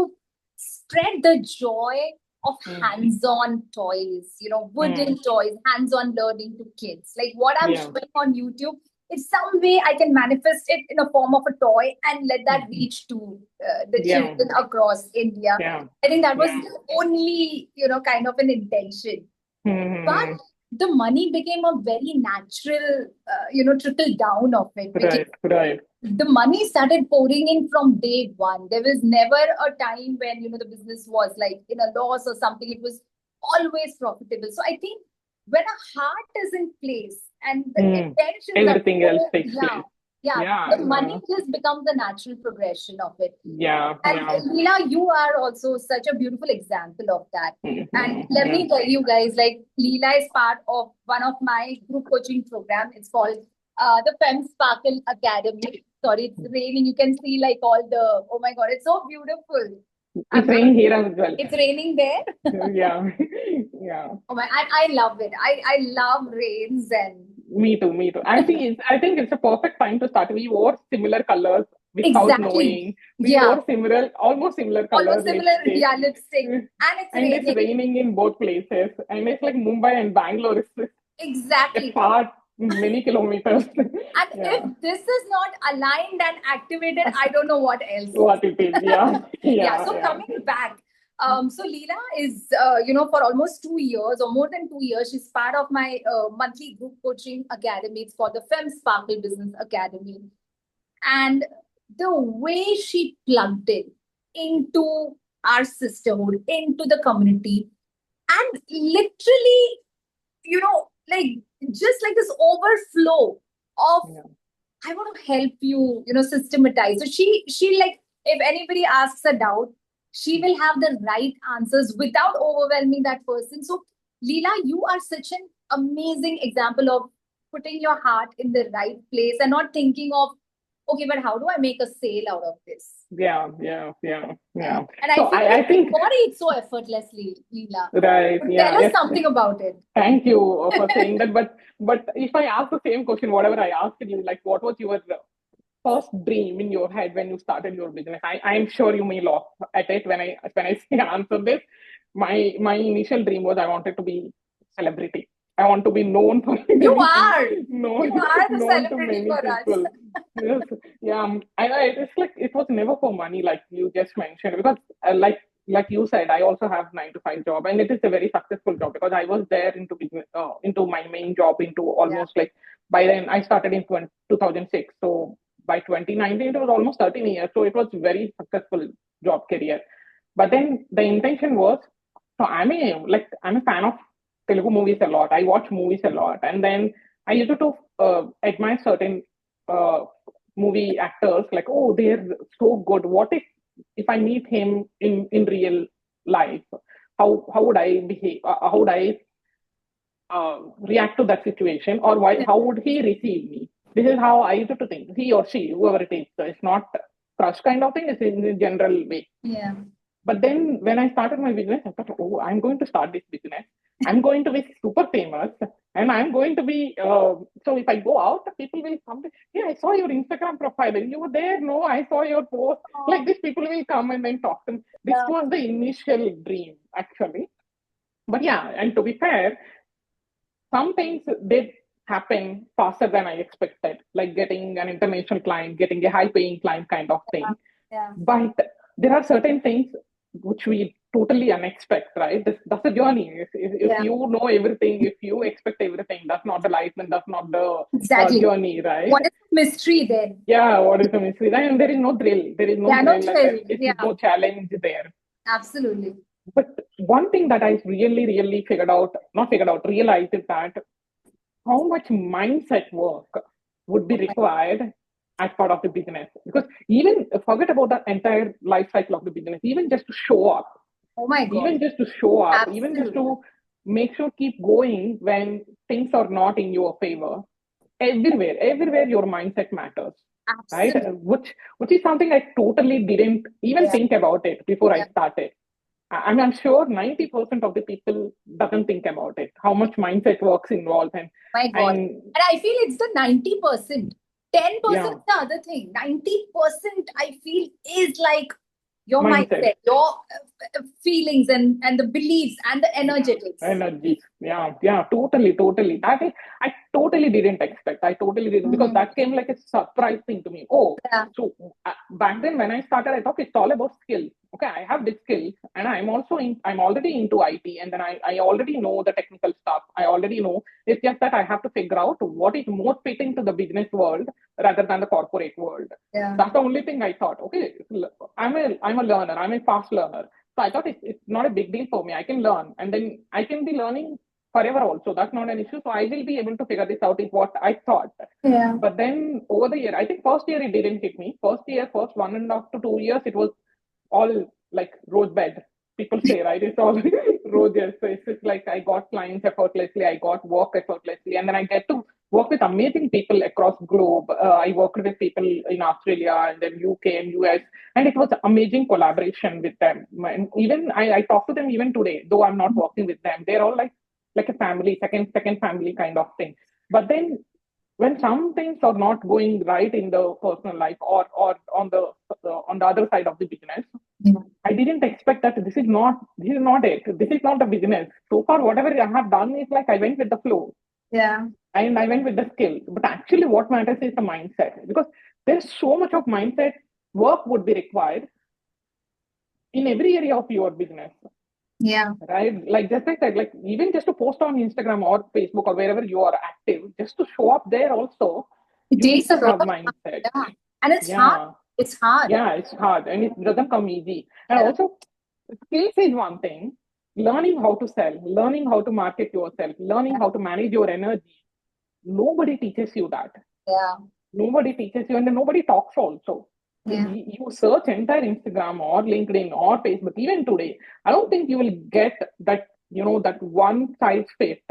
spread the joy of Hmm. hands-on toys, Hmm. wooden toys, hands-on learning to kids. Like what I'm Yeah. showing on YouTube, if some way I can manifest it in a form of a toy and let that Hmm. reach to the Yeah. children across India. Yeah. I think that was Yeah. the only, kind of an intention. But Hmm. the money became a very natural, trickle down of it, because Right. Right. the money started pouring in from day one. There was never a time when, the business was like in a loss or something. It was always profitable. So I think when a heart is in place and the Hmm. intentions are Everything else so, takes yeah, place. yeah, Yeah. the money just becomes the natural progression of it. Yeah. And Yeah. Leela, you are also such a beautiful example of that. And Hmm. let Yeah. me tell you guys, like Leela is part of one of my group coaching program. It's called the Fem Sparkle Academy. Sorry, it's raining. You can see like all the, oh my God, it's so beautiful. It's raining here as well. It's raining there. Yeah. Yeah. Oh my, I love it. I love rains and Me too, me too. I think it's a perfect time to start. We wore similar colors without exactly. knowing. We Yeah, wore almost similar color almost similar. lipstick. Yeah, lipstick. And it's And it's raining. raining in both places. And it's like Mumbai and Bangalore is Exactly. apart many kilometers. And Yeah. if this is not aligned and activated, I don't know what else is. What it is. Yeah. Yeah. Yeah. So Yeah. coming back, so Leela is, for almost 2 years or more than 2 years, she's part of my monthly group coaching academy. It's called the Fem Sparkle Business Academy. And the way she plugged in into our sisterhood, into the community, and literally, like just like this overflow of Yeah. I want to help you, systematize. So she like if anybody asks a doubt, she will have the right answers without overwhelming that person. So Leela, you are such an amazing example of putting your heart in the right place and not thinking of, okay, but how do I make a sale out of this? Yeah. Yeah. Yeah. Yeah. Yeah. And I So feel I like you think, got it so effortlessly, Leela. right. So tell Yeah. us Yes. something about it. Thank you for saying that. But if I ask the same question, whatever I asked you, like what was your first dream in your head when you started your business? I'm sure you may laugh at it when I say answer this. My initial dream was I wanted to be celebrity. I want to be known for You many people, are. You known are the known to celebrity many for us. people. Yes, yeah. It's like it was never for money, like you just mentioned, because like you said, I also have 9 to 5 job, and it is a very successful job because I was there into business, into my main job, into Yeah. almost like by then I started in 2006, so by 2019 it was almost 13 years, so it was very successful job career. But then the intention was, so I'm a fan of Telugu movies a lot. I watch movies a lot, and then I used to admire certain uh, movie actors. Like, oh, they're so good. What if I meet him in real life? How would I behave? How would I react to that situation, or how would he receive me? This is how I used to think. He or she, whoever it is, so it's not crush kind of thing. It's in the general way. Yeah. But then when I started my business, I thought, oh, I'm going to start this business. I'm going to be super famous, and I'm going to be. So if I go out, people will come. Yeah, I saw your Instagram profile. You were there. No, I saw your post. Like this, people will come and then talk to me. This Yeah. was the initial dream, actually. But yeah, and to be fair, some things did happen faster than I expected, like getting an international client, getting a high paying client kind of thing. Yeah. But there are certain things which we totally unexpect, right? That's a journey. If Yeah. you know everything, if you expect everything, that's not the life and that's not the Exactly. journey, right? What is the mystery then? Yeah, what is the mystery? And there is no thrill. There is no Yeah, no thrill and there thrill. is Yeah, no challenge there. absolutely. But one thing that I really, really not figured out, realized is that how much mindset work would be Oh my, required as part of the business, because even forget about the entire life cycle of the business, even just to show up, oh my God. even just Absolutely. to make sure keep going when things are not in your favor. Everywhere your mindset matters, right? Absolutely. Which is something I totally didn't even Yeah. think about it before I Yeah. started. I'm sure 90% of the people doesn't think about it, how much mindset works involved. My God. And And I feel it's the 90%. 10% yeah, is the other thing. 90% I feel is like your mindset. mindset, your feelings and the beliefs and the Yeah, energetics. energy. Yeah, totally. I totally didn't expect. I totally didn't, because Mhm. that came like a surprise thing to me. Oh, Yeah. so back then when I started, I thought it's all about skills. Okay, I have this skills, and I'm already into IT, and then I already know the technical stuff. I already know. It's just that I have to figure out what is more fitting to the business world rather than the corporate world. Yeah. That's the only thing I thought. Okay, I'm a learner. I'm a fast learner. So I thought it's not a big deal for me. I can learn, and then I can be learning forever also. That's not an issue. So I will be able to figure this out, is what I thought. Yeah. But then over the year, I think first year it didn't hit me. First 1.5 to 2 years, it was all like rose bed. People say, right? It's all roses. So it's just like I got clients effortlessly, I got work effortlessly, and then I get to work with amazing people across globe. I worked with people in Australia and then UK and US, and it was amazing collaboration with them. And even I talk to them even today, though I'm not working with them. They're all like a family, second family kind of thing. But then when some things are not going right in the personal life, or on the other side of the business, Yeah. I didn't expect that this is not it. This is not a business. So far, whatever I have done is like I went with the flow Yeah. and I went with the skill. But actually, what matters is the mindset, because there's so much of mindset work would be required in every area of your business, Yeah. right? Like just like that, like even just to post on Instagram or Facebook or wherever you are active, just to show up there also, It you need takes a to lot have of time. mindset. Yeah. And it's hard. Yeah, It's hard. yeah, it's hard and it doesn't come easy. And Yeah. also, skills is one thing. Learning how to sell, learning how to market yourself, learning Yeah. how to manage your energy. Nobody teaches you that. Yeah. Nobody teaches you, and then nobody talks also. Yeah. You search entire Instagram or LinkedIn or Facebook, even today, I don't think you will get that, that one size fit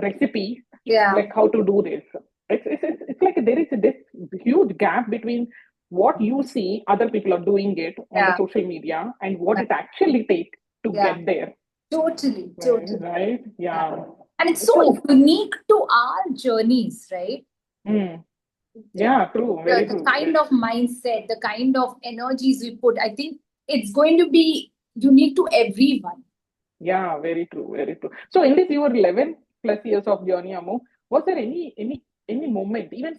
recipe, Yeah. like how to do this. It's like there is this huge gap between what you see other people are doing it on the Yeah. social media and what Yeah. it actually takes to Yeah. get there. Totally. Right? Totally. Right? Yeah. Yeah. And it's so So, unique to our journeys, right? mm, The, yeah, true, very the true. kind of mindset, the kind of energies we put, I think it's going to be unique to everyone. Yeah, very true, very true. So in this your 11 plus years of journey, Amu, was there any moment, even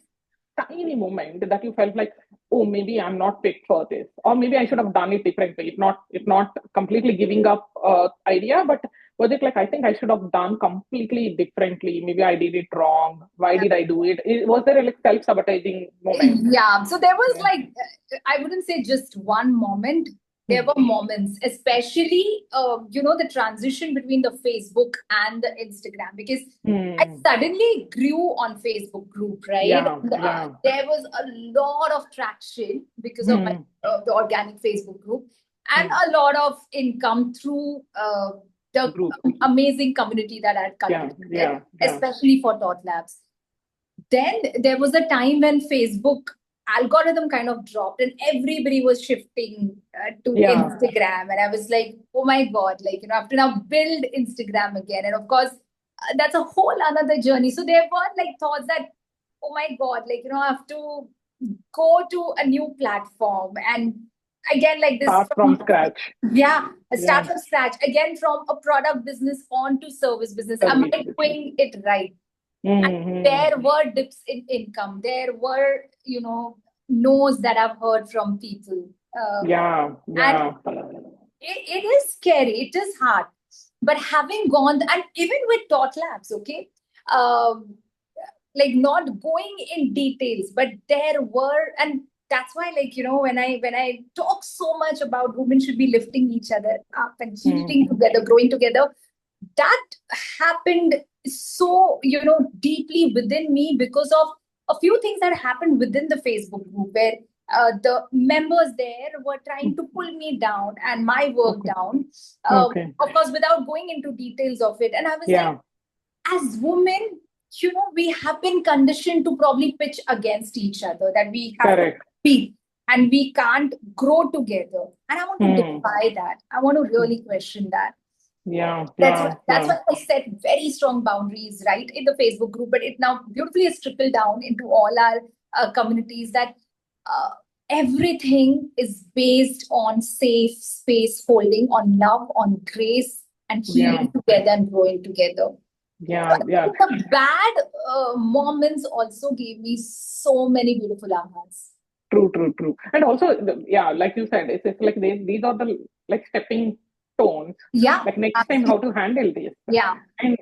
tiny moment that you felt like, oh, maybe I'm not fit for this, or maybe I should have done it differently? If not completely giving up idea, but was it like I think I should have done completely differently? Maybe I did it wrong. Why Yeah. did I do it? Was there a like self-sabotaging moment? Yeah. So there was Yeah. like, I wouldn't say just one moment. There Hmm. were moments, especially, the transition between the Facebook and the Instagram, because I Hmm. suddenly grew on Facebook group, right? Yeah, And, yeah. there was a lot of traction because of Hmm. the organic Facebook group and Hmm. a lot of income through, the group. amazing community that I had Yeah, cultivated, yeah, yeah. especially for Thought Labs. Then there was a time when Facebook algorithm kind of dropped and everybody was shifting to Yeah. Instagram. And I was like, oh my God, like, I have to now build Instagram again. And of course, that's a whole another journey. So there were like thoughts that, oh my God, like, I have to go to a new platform. And again, like this, Start from scratch. yeah, start Yeah. from scratch. Again, from a product business on to service business. Am I Services. doing it right? And Mm-hmm. there were dips in income. There were, no's that I've heard from people. Yeah, And yeah. it is scary. It is hard. But having gone, and even with Thought Labs, okay, um, like not going in details, but there were, and that's why, like, when I talk so much about women should be lifting each other up and healing together, growing together, that happened so deeply within me because of a few things that happened within the Facebook group where the members there were trying to pull me down and my work Okay. down, Okay. of course without going into details of it. And I was like, Yeah, as women, we have been conditioned to probably pitch against each other, that we have to correct. compete and we can't grow together. And I want to Hmm. defy that. I want to really question that. Yeah, That's yeah, why that's yeah. why I set very strong boundaries right in the Facebook group, but it now beautifully has trickled down into all our communities that uh, everything is based on safe space holding, on love, on grace, and Yeah, healing together and growing together. So yeah, I yeah. think the bad moments also gave me so many beautiful ahas. True, true, true. And also, yeah, like you said, it's like these are the like stepping stones. Yeah, Like next time, how absolutely. to handle this, Yeah,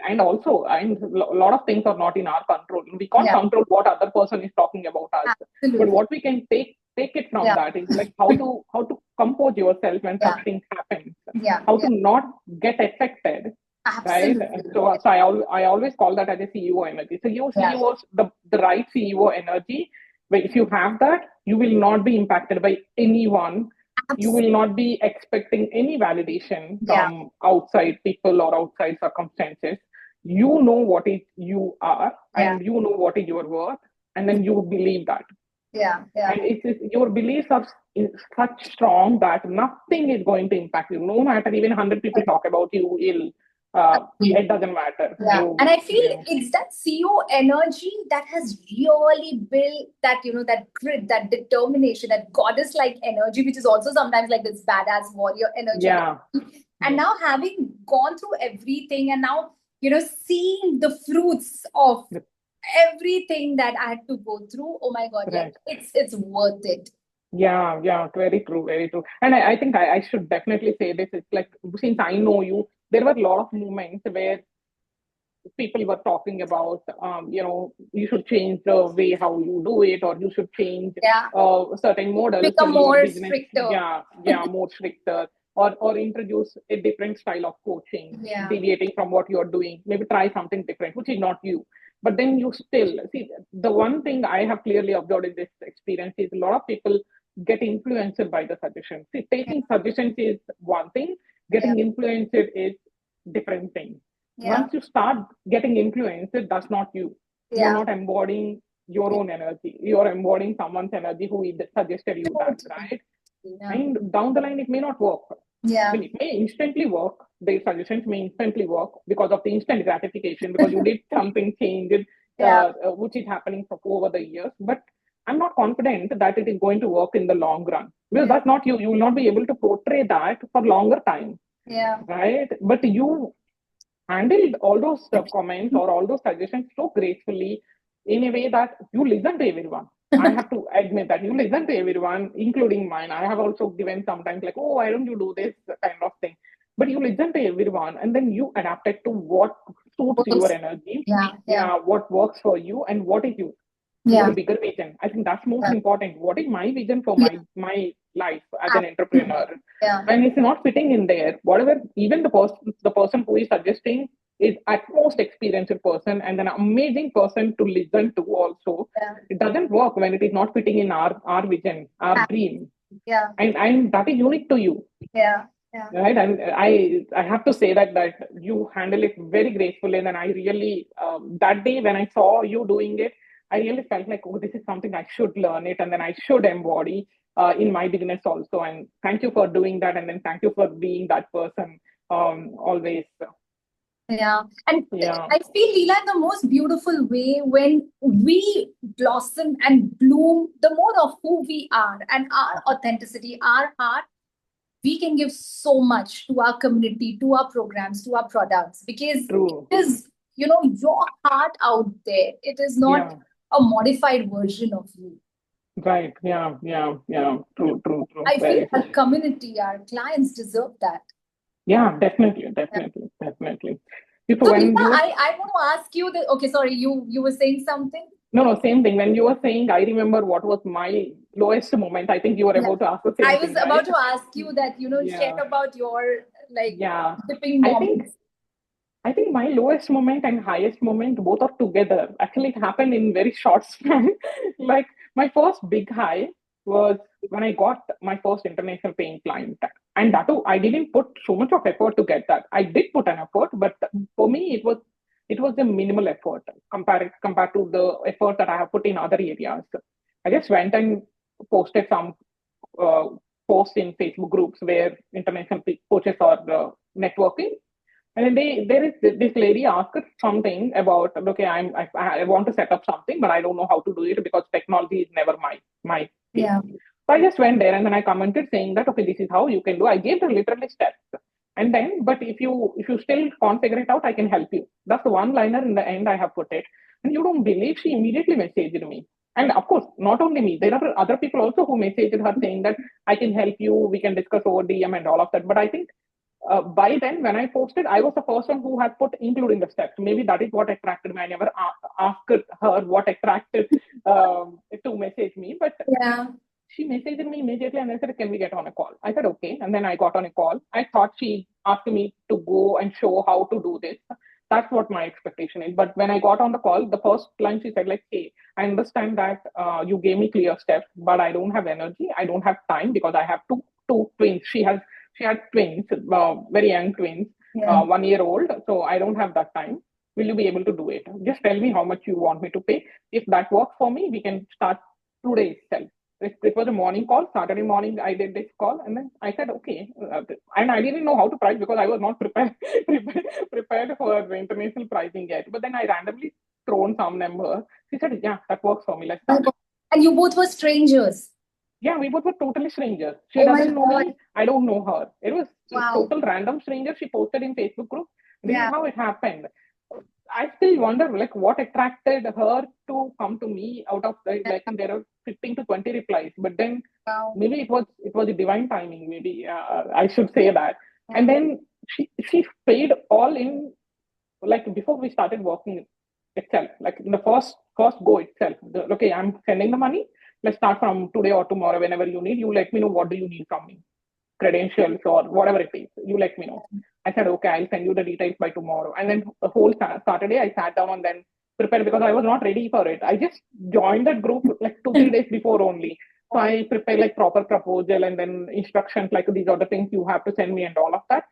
and also, and a lot of things are not in our control. We can't yeah, control what other person is talking about us, but absolutely. what we can take it from Yeah, that is like how to compose yourself when such yeah, things happen, yeah, how to yeah, not get affected, right? absolutely. So I always call that as a CEO energy. So your Yeah, CEOs, the right CEO energy, but if you have that, you will not be impacted by anyone. You will absolutely. not be expecting any validation Yeah, from outside people or outside circumstances. You know what is you are, yeah, and you know what is your worth, and then you believe that. yeah, yeah. And your beliefs are such strong that nothing is going to impact you. No matter even 100 people talk about you ill, it doesn't matter. Yeah, You, and I feel you it's that CEO energy that has really built that, that grit, that determination, that goddess-like energy, which is also sometimes like this badass warrior energy. yeah, And yeah. now having gone through everything and now, seeing the fruits of everything that I had to go through, oh my God, yeah, Right. it's worth it. Yeah, yeah, very true, very true. And I think I should definitely say this. It's like, since I know you, there were a lot of moments where people were talking about, you should change the way how you do it, or you should change Yeah, certain models become in your more business. stricter. Yeah, yeah, more stricter, or introduce a different style of coaching, Yeah, deviating from what you're doing. Maybe try something different, which is not you. But then you still see the one thing I have clearly observed in this experience is a lot of people get influenced by the suggestions. See, yeah, taking suggestions is one thing, yeah, getting influenced is different thing. yeah, Once you start getting influenced, that's not you. You're yeah. not embodying your own energy. You're embodying someone's energy who suggested you that, Totally. right? Yeah. And down the line, it may not work. I Yeah. mean, it may instantly work. The suggestions may instantly work because of the instant gratification, because you did something change, Yeah. which is happening for over the years. But I'm not confident that it is going to work in the long run, because Yeah. that's not you. You will not be able to portray that for longer time, Yeah. right? But you handled all those comments or all those suggestions so gracefully in a way that you listen to everyone. I have to admit that you listen to everyone, including mine. I have also given sometimes like, oh, why don't you do this kind of thing? But you listen to everyone and then you adapt it to what suits your Works. energy. Yeah. Yeah. Yeah, what works for you and what is your Yeah. bigger vision. I think that's most Yeah. important. What is my vision for Yeah. my life as an Absolutely. entrepreneur? Yeah. When it's not fitting in there, whatever, even the person who is suggesting is at most experienced person and an amazing person to listen to also. Yeah. It doesn't work when it is not fitting in our vision, our dream. Yeah. And that is unique to you. Yeah. Yeah. right? And I have to say that you handle it very gracefully. And then I really that day when I saw you doing it, I really felt like, oh, this is something I should learn it, and then I should embody in my business also. And thank you for doing that, and then thank you for being that person always. Yeah. And Yeah, I feel, Leela, in the most beautiful way when we blossom and bloom the more of who we are and our authenticity, our heart, we can give so much to our community, to our programs, to our products, because it true. is, your heart out there. It is not Yeah, a modified version of you. right. Yeah, yeah, yeah. True, true, true. I feel Very our true. community, our clients deserve that. Yeah, definitely, Yeah. definitely, definitely. If So, Leela, when you were I want to ask you that. Okay, sorry, you were saying something. No, no, same thing. When you were saying, I remember what was my lowest moment. I think you were Yeah. about to ask the I same was thing, right? about to ask you that, share Yeah, about your like yeah. dipping I think moments. I think my lowest moment and highest moment both are together. Actually, it happened in very short span. Like my first big high was when I got my first international paying client, and that too, I didn't put so much of effort to get that. I did put an effort, but for me, it was a minimal effort compared to the effort that I have put in other areas. I just went and posted some uh, posts in Facebook groups where international coaches are networking, and then there is this lady asked something about, okay, I want to set up something, but I don't know how to do it because technology is never my field. Yeah. So I just went there and then I commented saying that, okay, this is how you can do. I gave the literally steps. And then, but if you still can't figure it out, I can help you. That's the one liner in the end I have put it. And you don't believe she immediately messaged me. And of course, not only me, there are other people also who messaged her saying that I can help you, we can discuss over DM and all of that. But I think by then, when I posted, I was the first one who had put including the steps. Maybe that is what attracted me. I never asked her what attracted to message me, but Yeah. she messaged me immediately and I said, can we get on a call? I said, okay. And then I got on a call. I thought she asked me to go and show how to do this. That's what my expectation is. But when I got on the call, the first line she said, like, hey, I understand that you gave me clear steps, but I don't have energy. I don't have time because I have two twins. She had twins, very young twins, Yeah. 1 year old. So I don't have that time. Will you be able to do it? Just tell me how much you want me to pay. If that works for me, we can start today itself. It was a morning call. Saturday morning, I did this call, and then I said, okay. And I didn't know how to price because I was not prepared prepared for the international pricing yet. But then I randomly thrown some number. She said, yeah, that works for me. Let's Oh my start. God. And you both were strangers. Yeah, we both were totally strangers. She Oh my doesn't know God. me. I don't know her. It was a Wow. total random stranger. She posted in Facebook group. This is Yeah. how it happened. I still wonder, like, what attracted her to come to me out of the, like, there are 15 to 20 replies. But then Wow. maybe it was a divine timing. Maybe I should say that. And Yeah. then she paid all in, like, before we started working itself, like in the first go itself. Okay, I'm sending the money. Let's start from today or tomorrow. Whenever you need, you let me know what do you need from me, credentials or whatever it is. You let me know. I said, okay, I'll send you the details by tomorrow. And then the whole Saturday, I sat down and then prepared because I was not ready for it. I just joined that group like 2 3 days before only. So I prepared like proper proposal and then instructions like these are the things you have to send me and all of that,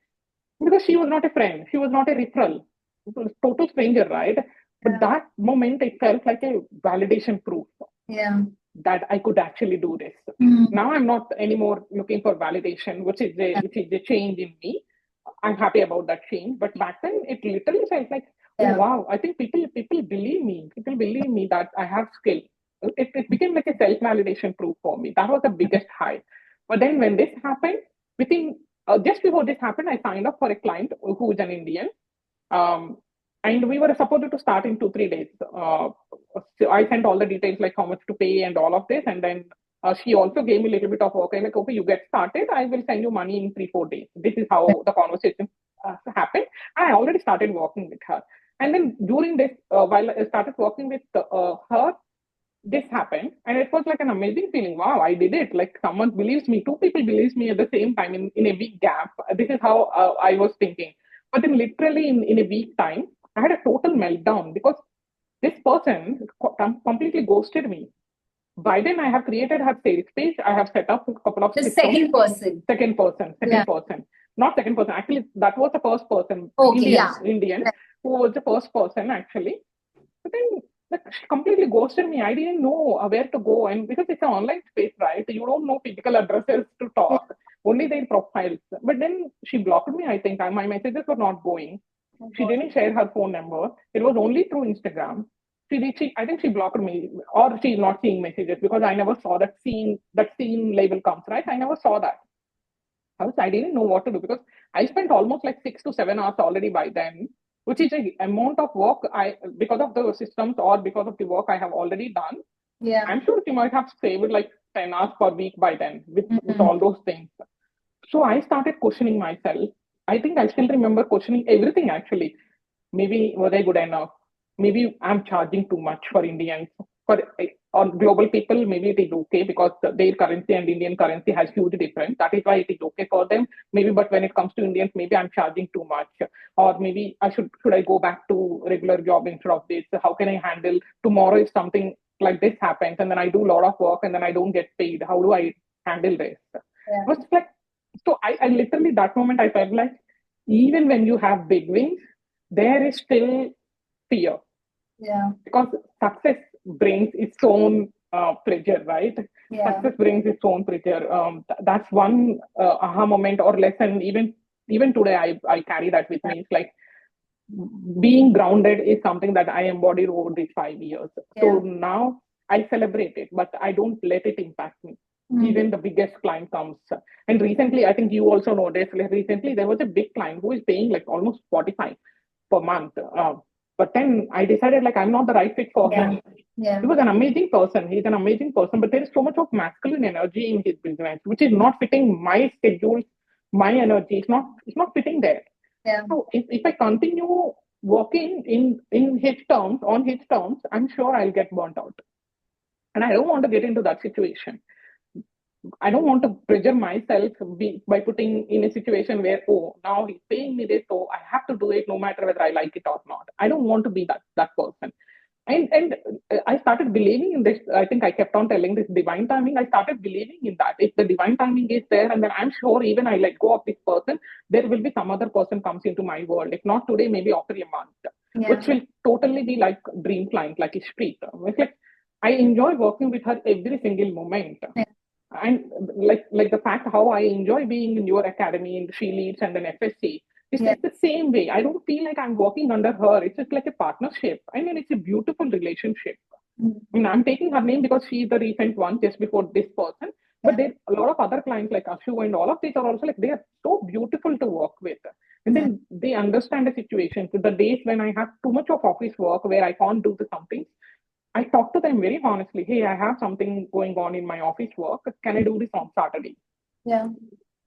because she was not a friend, she was not a referral, it was total stranger, right? But Yeah. that moment it felt like a validation proof Yeah. that I could actually do this. Mm. Now I'm not anymore looking for validation, which is a change in me. I'm happy about that change. But back then it literally felt like, oh Yeah. wow, I think people believe me. People believe me that I have skill. It became like a self-validation proof for me. That was the biggest high. But then when this happened, within just before this happened, I signed up for a client who is an Indian. Um, and we were supposed to start in 2 3 days. So I sent all the details like how much to pay and all of this, and then she also gave me a little bit of work. I'm like, okay, you get started. I will send you money in 3 4 days. This is how the conversation happened. I already started working with her, and then during this, while I started working with her, this happened, and it was like an amazing feeling. Wow, I did it! Like someone believes me. Two people believes me at the same time in a week gap. This is how I was thinking. But then, literally in a week time, I had a total meltdown because this person completely ghosted me. By then, I have created her sales page. I have set up a couple of The systems. second person. Second person, Yeah. second person. not second person. Actually, that was the first person, Okay, yeah. Indian, who was the first person actually. But then like, she completely ghosted me. I didn't know where to go, and because it's an online space, right? You don't know physical addresses to Yeah. talk, only their profiles. But then she blocked me. I think my messages were not going. Oh, She God. didn't share her phone number. It was only through Instagram. I think she blocked me, or she's not seeing messages because I never saw that seen label comes, right? I never saw that. I didn't know what to do because I spent almost like 6 to 7 hours already by then, which is a amount of work I because of the systems or because of the work I have already done. Yeah. I'm sure she might have saved like 10 hours per week by then with Mhm. all those things. So I started questioning myself. I think I still remember questioning everything actually. Maybe was I good enough? Maybe I'm charging too much for Indians. For on global people, maybe it is okay because their currency and Indian currency has huge difference. That is why it is okay for them. Maybe, but when it comes to Indians, maybe I'm charging too much, or maybe I should I go back to regular job instead of this? How can I handle tomorrow if something like this happens and then I do a lot of work and then I don't get paid? How do I handle this? Yeah. Was like so. I literally that moment I felt like even when you have big wins, there is still fear Yeah. because success brings its own pleasure, right? Yeah. Success brings its own pleasure. That's one aha moment or lesson. Even today, I carry that with me. It's like being grounded is something that I embodied over these 5 years. So Yeah. now I celebrate it, but I don't let it impact me. Mm. Even the biggest client comes. And recently, I think you also know this. Like recently, there was a big client who is paying like almost 45 per month. But then I decided like I'm not the right fit for Yeah. him. Yeah. He was an amazing person. He's an amazing person, but there is so much of masculine energy in his business, which is not fitting my schedule, my energy. It's not fitting there. Yeah. So if I continue working in his terms, on his terms, I'm sure I'll get burnt out. And I don't want to get into that situation. I don't want to pressure myself by putting in a situation where, oh, now he's paying me this, so I have to do it no matter whether I like it or not. I don't want to be that person. And I started believing in this. I think I kept on telling this divine timing. I started believing in that. If the divine timing is there, and then I'm sure even I let go of this person, there will be some other person comes into my world. If not today, maybe after a month, Yeah. which will totally be like dream client, like a street. It's like I enjoy working with her every single moment. Yeah. And like the fact how I enjoy being in your academy and she leads and then FSC. Yeah. It's the same way. I don't feel like I'm working under her. It's just like a partnership. I mean, it's a beautiful relationship. Mm. I mean, I'm taking her name because she's the recent one just before this person. But Yeah. there a lot of other clients like Ashu and all of these are also like they are so beautiful to work with. And Yeah. then they understand the situation. So the days when I have too much of office work where I can't do the something, I talk to them very honestly. Hey, I have something going on in my office work. Can I do this on Saturday? Yeah.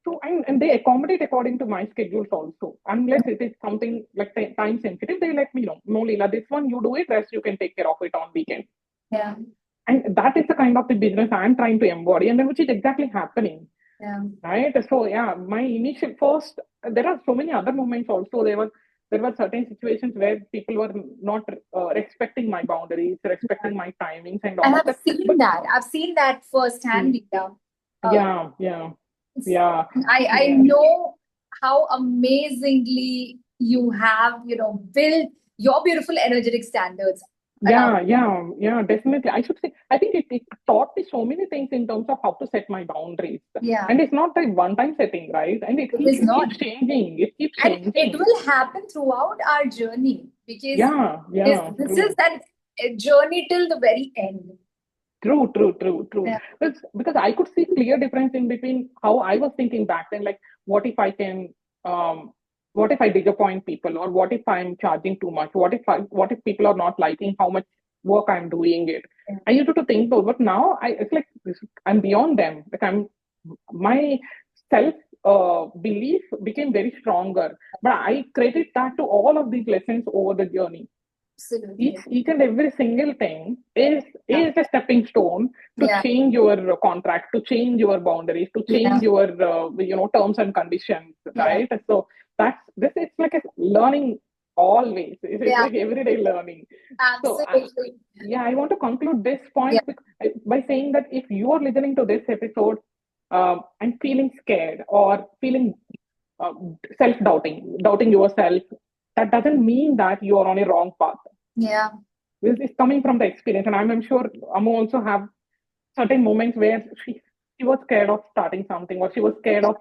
So and they accommodate according to my schedules also. Unless it is something like time sensitive, they let me know. No, Leela, this one you do it. Rest you can take care of it on weekend. Yeah. And that is the kind of the business I'm trying to embody, and then which is exactly happening. Yeah. Right. So yeah, my initial first. There are so many other moments also. There were certain situations where people were not respecting my boundaries, respecting my timings, and I all of have that. seen But that. I've seen that firsthand, Leela. Uh, yeah, yeah, it's- yeah, I yeah. know how amazingly you have, built your beautiful energetic standards around. Yeah, definitely. I should say, I think it taught me so many things in terms of how to set my boundaries. Yeah, And it's not like one time setting, right? And it is it not. keeps changing. It keeps And it changing. will happen throughout our journey because Yeah, this, yeah, this is true. that journey till the very end. True. Yeah, Because I could see clear difference in between how I was thinking back then, like what if I can what if I disappoint people, or what if I'm charging too much? What if people are not liking how much work I'm doing it? yeah, I used to think those, but now it's like I'm beyond them. Like my self belief became very stronger. But I credit that to all of these lessons over the journey. each absolutely. each and every single thing is Yeah, is a stepping stone to yeah, change your contract, to change your boundaries, to yeah, change your terms and conditions, yeah, right? So that's this it's like a learning always. It's yeah, like everyday learning. So absolutely. yeah, I want to conclude this Yeah, point by saying that if you are listening to this episode and feeling scared or feeling uh, self-doubting, doubting yourself, that doesn't mean that you are on a wrong path. Yeah. It's coming from the experience, and I'm sure Amu also have certain moments where she was scared of starting something, or she was scared of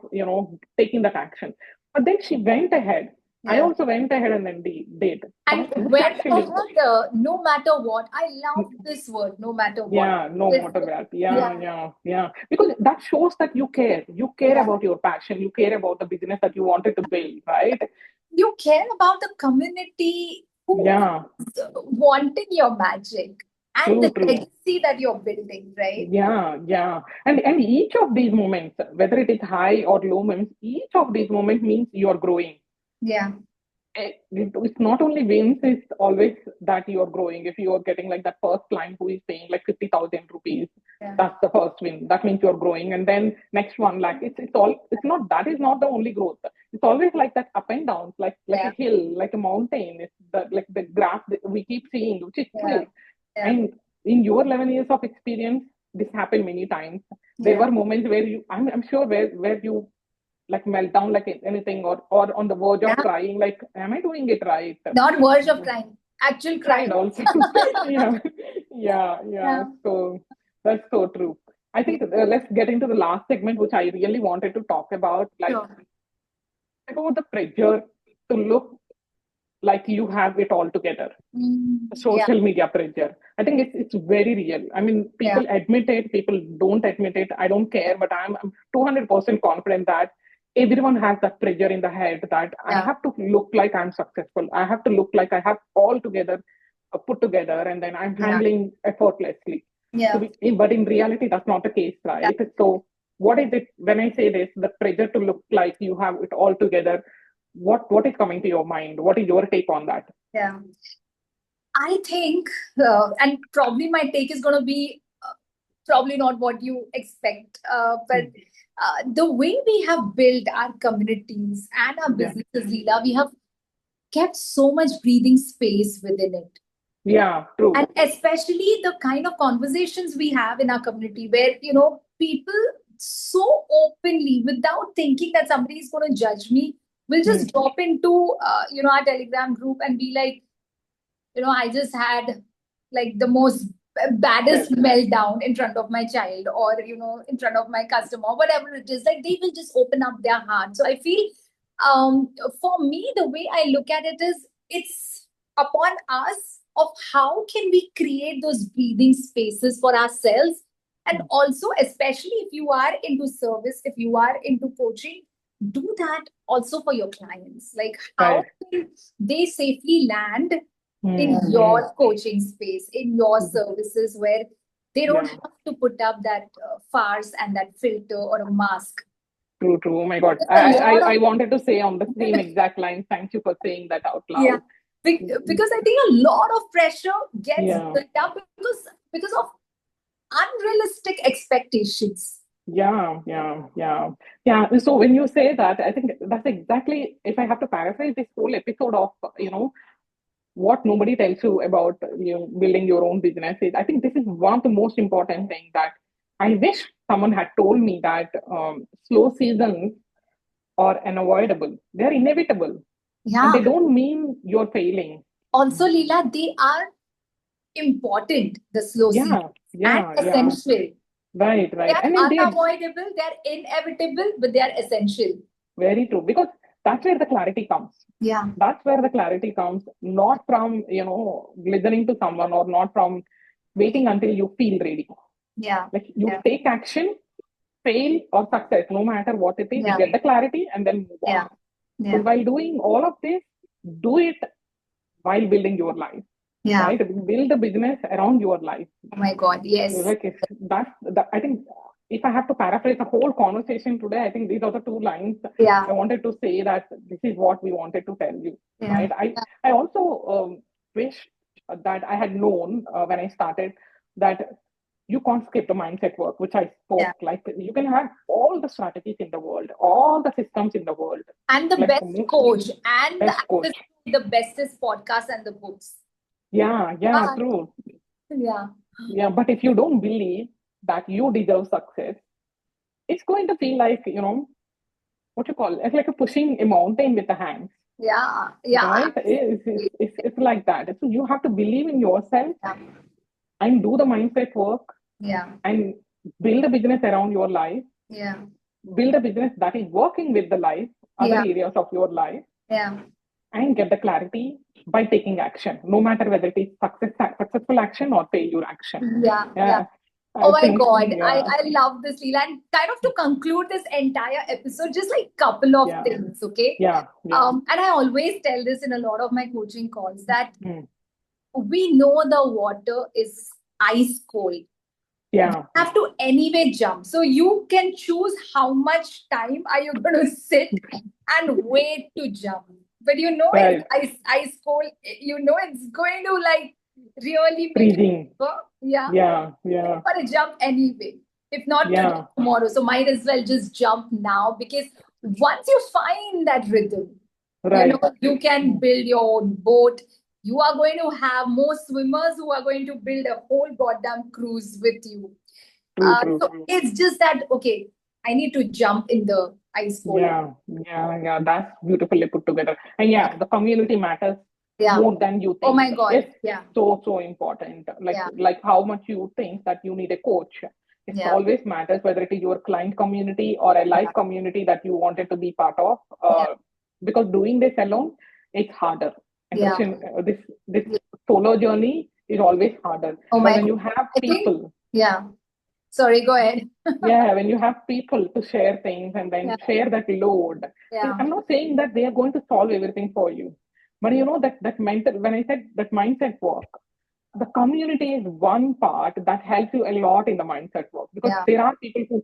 taking that action, but then she went ahead. I Yeah. also went ahead and then did. And That's went actually, ahead, no matter what. I love this word, no matter what. yeah, no It's, matter what. yeah, Yeah, because that shows that you care yeah. about your passion, you care about the business that you wanted to build, right? You care about the community who Yeah, is wanting your magic and the true. legacy that you're building, right? Yeah. And each of these moments, whether it is high or low moments, each of these moments means you're growing. Yeah, It's not only wins, it's always that you're growing. If you're getting like that first client who is paying like 50,000 rupees, yeah, that's the first win. That means you're growing. And then next one, like it's not, that is not the only growth. It's always like that up and downs, like a yeah, hill, like a mountain. It's like the graph that we keep seeing, which is yeah, true. yeah, And in your 11 years of experience, this happened many times. There yeah. were moments where I'm sure where you like melt down like anything, or on the verge of Yeah. crying, like, am I doing it right? Not words of crying, actual Cried crying. also. Yeah, yeah. Yeah, So that's so true. I yeah, think let's get into the last segment, which I really wanted to talk about, like sure. about the pressure to look like you have it all together. Yeah, Social media pressure. I think it's very real. I mean, yeah, people admit it, people don't admit it. I don't care, but I'm 200% confident that everyone has that pressure in the head that I yeah, have to look like I'm successful. I have to look like I have all together, put together, and then I'm yeah, handling effortlessly. yeah, But in reality, that's not the case, yeah, right? So, what is it when I say this? The pressure to look like you have it all together. What is coming to your mind? What is your take on that? yeah. I think, and probably my take is going to be probably not what you expect, but Hmm. the way we have built our communities and our Yeah. businesses, Leela, we have kept so much breathing space within it. Yeah, true. And especially the kind of conversations we have in our community where, people so openly, without thinking that somebody is going to judge me, will Hmm. just drop into, our Telegram group and be like, I just had like the most baddest Well, meltdown in front of my child or, in front of my customer, whatever it is. Like they will just open up their heart. So I feel for me, the way I look at it is it's upon us of how can we create those breathing spaces for ourselves. And also, especially if you are into service, if you are into coaching, do that also for your clients. Like how right. can they safely land in Hmm. Hmm. your coaching space, in your services, where they don't Yeah, have to put up that farce and that filter or a mask. true. Oh my So God. there's a lot I of wanted to say on the same exact line. Thank you for saying that out yeah, loud. because I think a lot of pressure gets Yeah, built up because of unrealistic expectations. yeah. So when you say that, I think that's exactly, if I have to paraphrase this whole episode of, what nobody tells you about building your own business is, I think this is one of the most important things that I wish someone had told me, that slow seasons are unavoidable. They're inevitable, and they Yeah. don't mean you're failing. Also, Leela, they are important, the slow seasons, Yeah, and yeah. essential. They Right. are I mean, they unavoidable, they are inevitable, but they are essential. very true, because that's where the clarity comes. Yeah. That's where the clarity comes, not from listening to someone, or not from waiting until you feel ready. Yeah. Like you Yeah. take action, fail or success, no matter what it is, you Yeah. get the clarity and then move Yeah. on. But Yeah. while doing all of this, do it while building your life, Yeah. right? Build a business around your life. Oh my God. Yes. Like, if that's the, I think if I have to paraphrase the whole conversation today, I think these are the two lines Yeah. I wanted to say, that this is what we wanted to tell you, Yeah. right? I also wish that I had known when I started, that you can't skip the mindset work, which I Yeah. spoke. Like, you can have all the strategies in the world, all the systems in the world, And the like best coach and the best access coach. to the bestest podcast and the books. Yeah, But true. yeah. Yeah, but if you don't believe that you deserve success, it's going to feel like, what you call, it's like a pushing a mountain with the hands, Yeah, yeah, right? It's like that. So you have to believe in yourself yeah, and do the mindset work yeah, and build a business around your life, yeah, build a business that is working with the life, other yeah, areas of your life, yeah. and get the clarity by taking action, no matter whether it is successful action or failure action. Yeah, yeah. Yeah, Oh I my think, God, yeah, I love this, Leela. And kind of to conclude this entire episode, just like couple of yeah, things, okay? yeah, yeah. And I always tell this in a lot of my coaching calls that Mm. we know the water is ice cold. We Yeah, have to anyway jump. So you can choose how much time are you going to sit and wait to jump. But you know it's right. ice cold. You know it's going to like really make you Freezing. shiver. Yeah. Yeah, You're yeah, gonna jump anyway. If not today, yeah, tomorrow. So might as well just jump now because once you find that rhythm, right. you can Mm. build your own boat. You are going to have more swimmers who are going to build a whole goddamn cruise with you. True, true, So true. it's just that, okay, I need to jump in the ice cold. Yeah, yeah, yeah. That's beautifully put together. And Yeah. yeah, the community matters Yeah. more than you Oh think. my God. It's Yeah. so important. Yeah. Like how much you think that you need a coach. It Yeah. always matters whether it is your client community or a life Yeah. community that you wanted to be part of. Yeah. Because doing this alone, it's harder. Yeah. This solo journey is always harder. Oh But my when God. you have I think, people, yeah. Sorry, go ahead. yeah, when you have people to share things and then Yeah. share that load, Yeah. I'm not saying that they are going to solve everything for you, but you know that mental, when I said that mindset work, the community is one part that helps you a lot in the mindset work, because Yeah. there are people who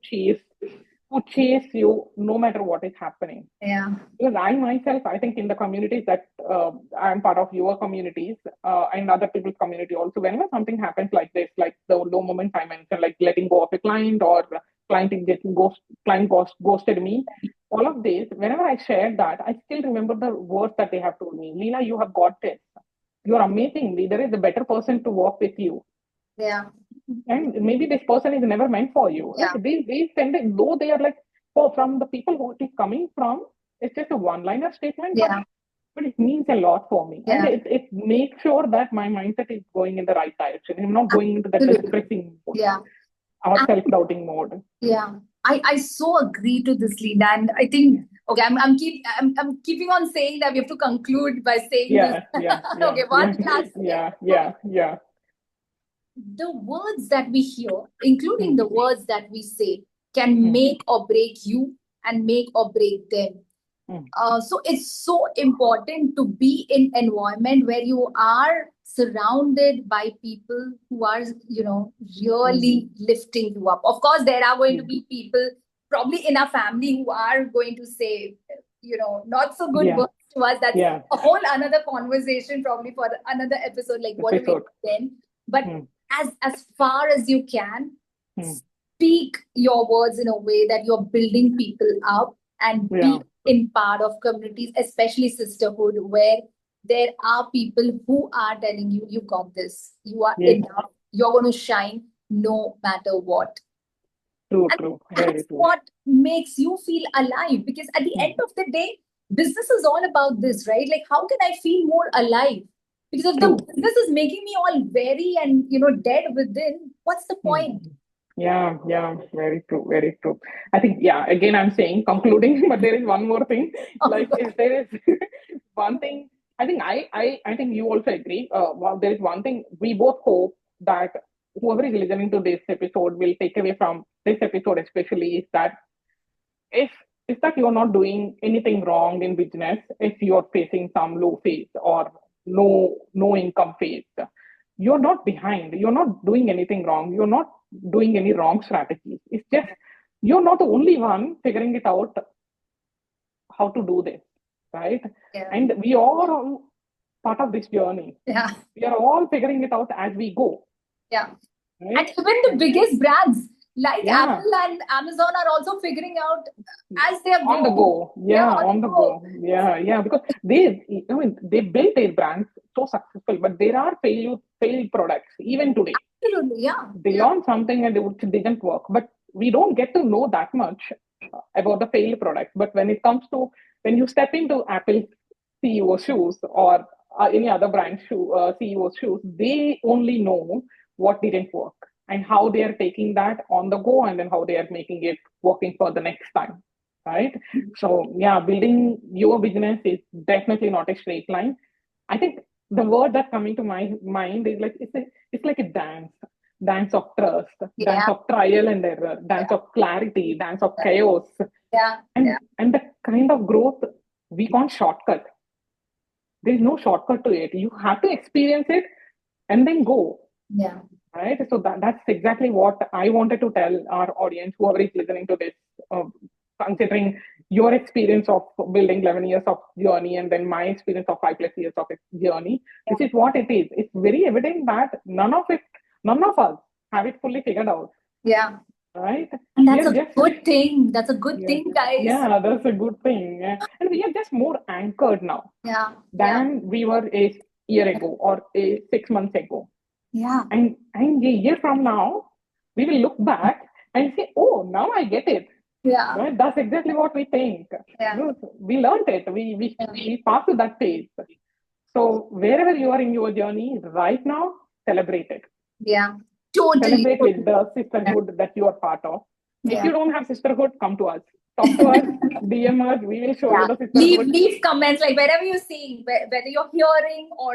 chase you no matter what is happening. Yeah. Because I myself, I think in the communities that I'm part of, your communities and other people's community also, whenever something happens like this, like the low moment I mentioned, like letting go of a client or client is getting ghosted me, all of this, whenever I shared that, I still remember the words that they have told me. Leela, you have got this. You're amazing. There is a better person to walk with you. Yeah. And maybe this person is never meant for you. Like Yeah. these tend, though they are like, oh, from the people who it is coming from, it's just a one-liner statement, Yeah. but it means a lot for me. And Yeah. it makes sure that my mindset is going in the right direction. I'm not going into the Absolutely. depressing mode Yeah. or And self-doubting mode. yeah. I so agree to this, Leela. And I think okay, I'm keeping on saying that we have to conclude by saying this. Yeah, yeah, yeah, Okay, yeah, one last thing. yeah, Okay. yeah, yeah. The words that we hear, including Mm, the words that we say, can mm, make or break you and make or break them. mm, So it's so important to be in environment where you are surrounded by people who are, mm, really lifting you up. Of course, there are going to mm. be people probably in our family who are going to say, not so good Yeah, words to us. That's yeah. a whole another conversation, probably for another episode. Like, what do we do Episode. then? But Mm, as far as you can, mm. speak your words in a way that you're building people up and Yeah, be in part of communities, especially sisterhood, where there are people who are telling you, you got this, you are yes, enough, you're going to shine no matter what. true, And true, very that's true. what makes you feel alive. Because at the Mm, end of the day, business is all about this, right? Like, how can I feel more alive? Because if the true. business is making me all very and dead within, what's the Mm. point? Yeah, yeah, very true, very true. I think, yeah, again, I'm saying concluding, but there is one more thing. Oh, Like, if there is one thing, I think you also agree. Well, there is one thing we both hope that whoever is listening to this episode will take away from this episode, especially, is that if is that you're not doing anything wrong in business if you're facing some low phase or no income phase. You're not behind. You're not doing anything wrong. You're not doing any wrong strategies. It's just you're not the only one figuring it out how to do this, right? yeah. And we all are part of this journey. Yeah. We are all figuring it out as we go, Yeah. And right? even the biggest brands like Yeah, Apple and Amazon are also figuring out as they are on the going. go. Yeah, Yeah, on on the the go. go. Yeah, yeah, because they built their brands so successful, but there are failed products even today. Absolutely. Yeah. They Yeah. launched something and it didn't work, but we don't get to know that much. about the failed products. But when it comes to when you step into Apple's CEO shoes or any other brand CEO shoes, they only know what didn't work and how they are taking that on the go, and then how they are making it working for the next time. Right. So yeah, building your business is definitely not a straight line. I think the word that's coming to my mind is like it's like a dance of trust, dance Yeah. of trial and error, dance of clarity, dance of chaos, Yeah. and the kind of growth we can't shortcut. There's no shortcut to it. You have to experience it and then go. Yeah. Right. So that's exactly what I wanted to tell our audience, whoever is listening to this, uh, considering your experience of building 11 years of journey and then my experience of 5 plus years of journey. This is what it is. It's very evident that none of us have it fully figured out. Yeah. Right. And We that's are a just, good thing. That's a good yeah, thing, guys. yeah, that's a good thing. Yeah. And we are just more anchored now Yeah. than we were a year ago or a 6 months ago. Yeah. And a year from now, we will look back and say, oh, now I get it. Yeah. Right? That's exactly what we think. Yeah. We learned it. We passed to that phase. So wherever you are in your journey right now, celebrate it. Yeah. Totally. Celebrate with the sisterhood that you are part of. If Yeah. you don't have sisterhood, come to us. Talk to us, DM us. We will show you Yeah. the Leave sisterhood. comments like wherever you're seeing, whether you're hearing or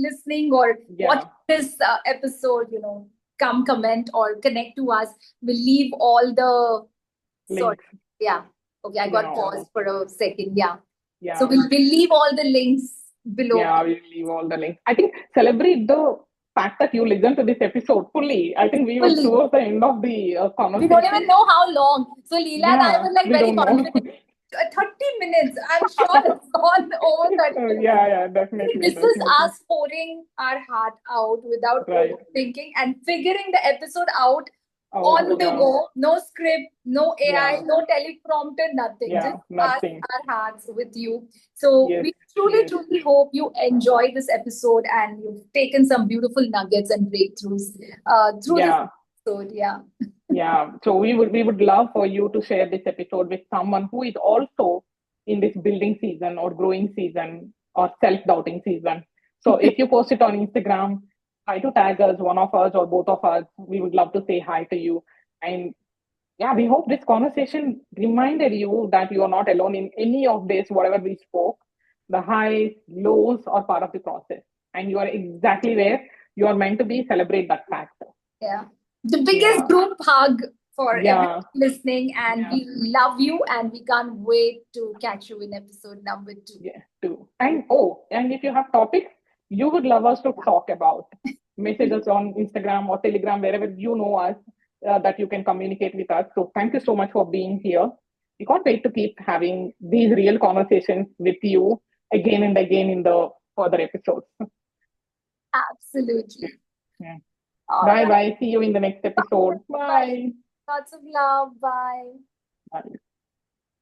listening or watching Yeah, this episode, come comment or connect to us. We'll leave all the sort. links. Yeah. Okay, I got Yeah, paused for a second. Yeah. So yeah. we'll leave all the links below. Yeah, we'll leave all the links. I think celebrate the fact that you listen to this episode fully. I think we were Fully. towards the end of the We don't even conversation. know how long. So Leela and I Yeah, were like we very don't know. confident. 30 minutes. I'm sure it's gone over 30 minutes. Yeah, definitely, This is definitely. us pouring our heart out without Right. overthinking and figuring the episode out Oh, on the yeah, go. No script, no AI, yeah, no teleprompter, nothing. yeah, Just us, nothing. our hearts with you. So Yes, we truly, yes, truly hope you enjoy this episode and you've taken some beautiful nuggets and breakthroughs through this yeah, episode. Yeah. yeah. So we would love for you to share this episode with someone who is also in this building season or growing season or self-doubting season. So if you post it on Instagram, try to tag us, one of us or both of us. We would love to say hi to you. And yeah, we hope this conversation reminded you that you are not alone in any of this, whatever we spoke. The highs, lows are part of the process. And you are exactly where you are meant to be. Celebrate that fact. Yeah. The biggest Yeah. group hug for everyone Yeah. listening, and Yeah. we love you and we can't wait to catch you in episode number 2. Yeah. Too. And if you have topics you would love us to talk about, message us on Instagram or Telegram, wherever you know us, that you can communicate with us. So thank you so much for being here. We can't wait to keep having these real conversations with you again and again in the further episodes. Absolutely. Yeah. All Bye right. bye. See you in the next episode. Bye. Bye. Lots of love. Bye. Bye.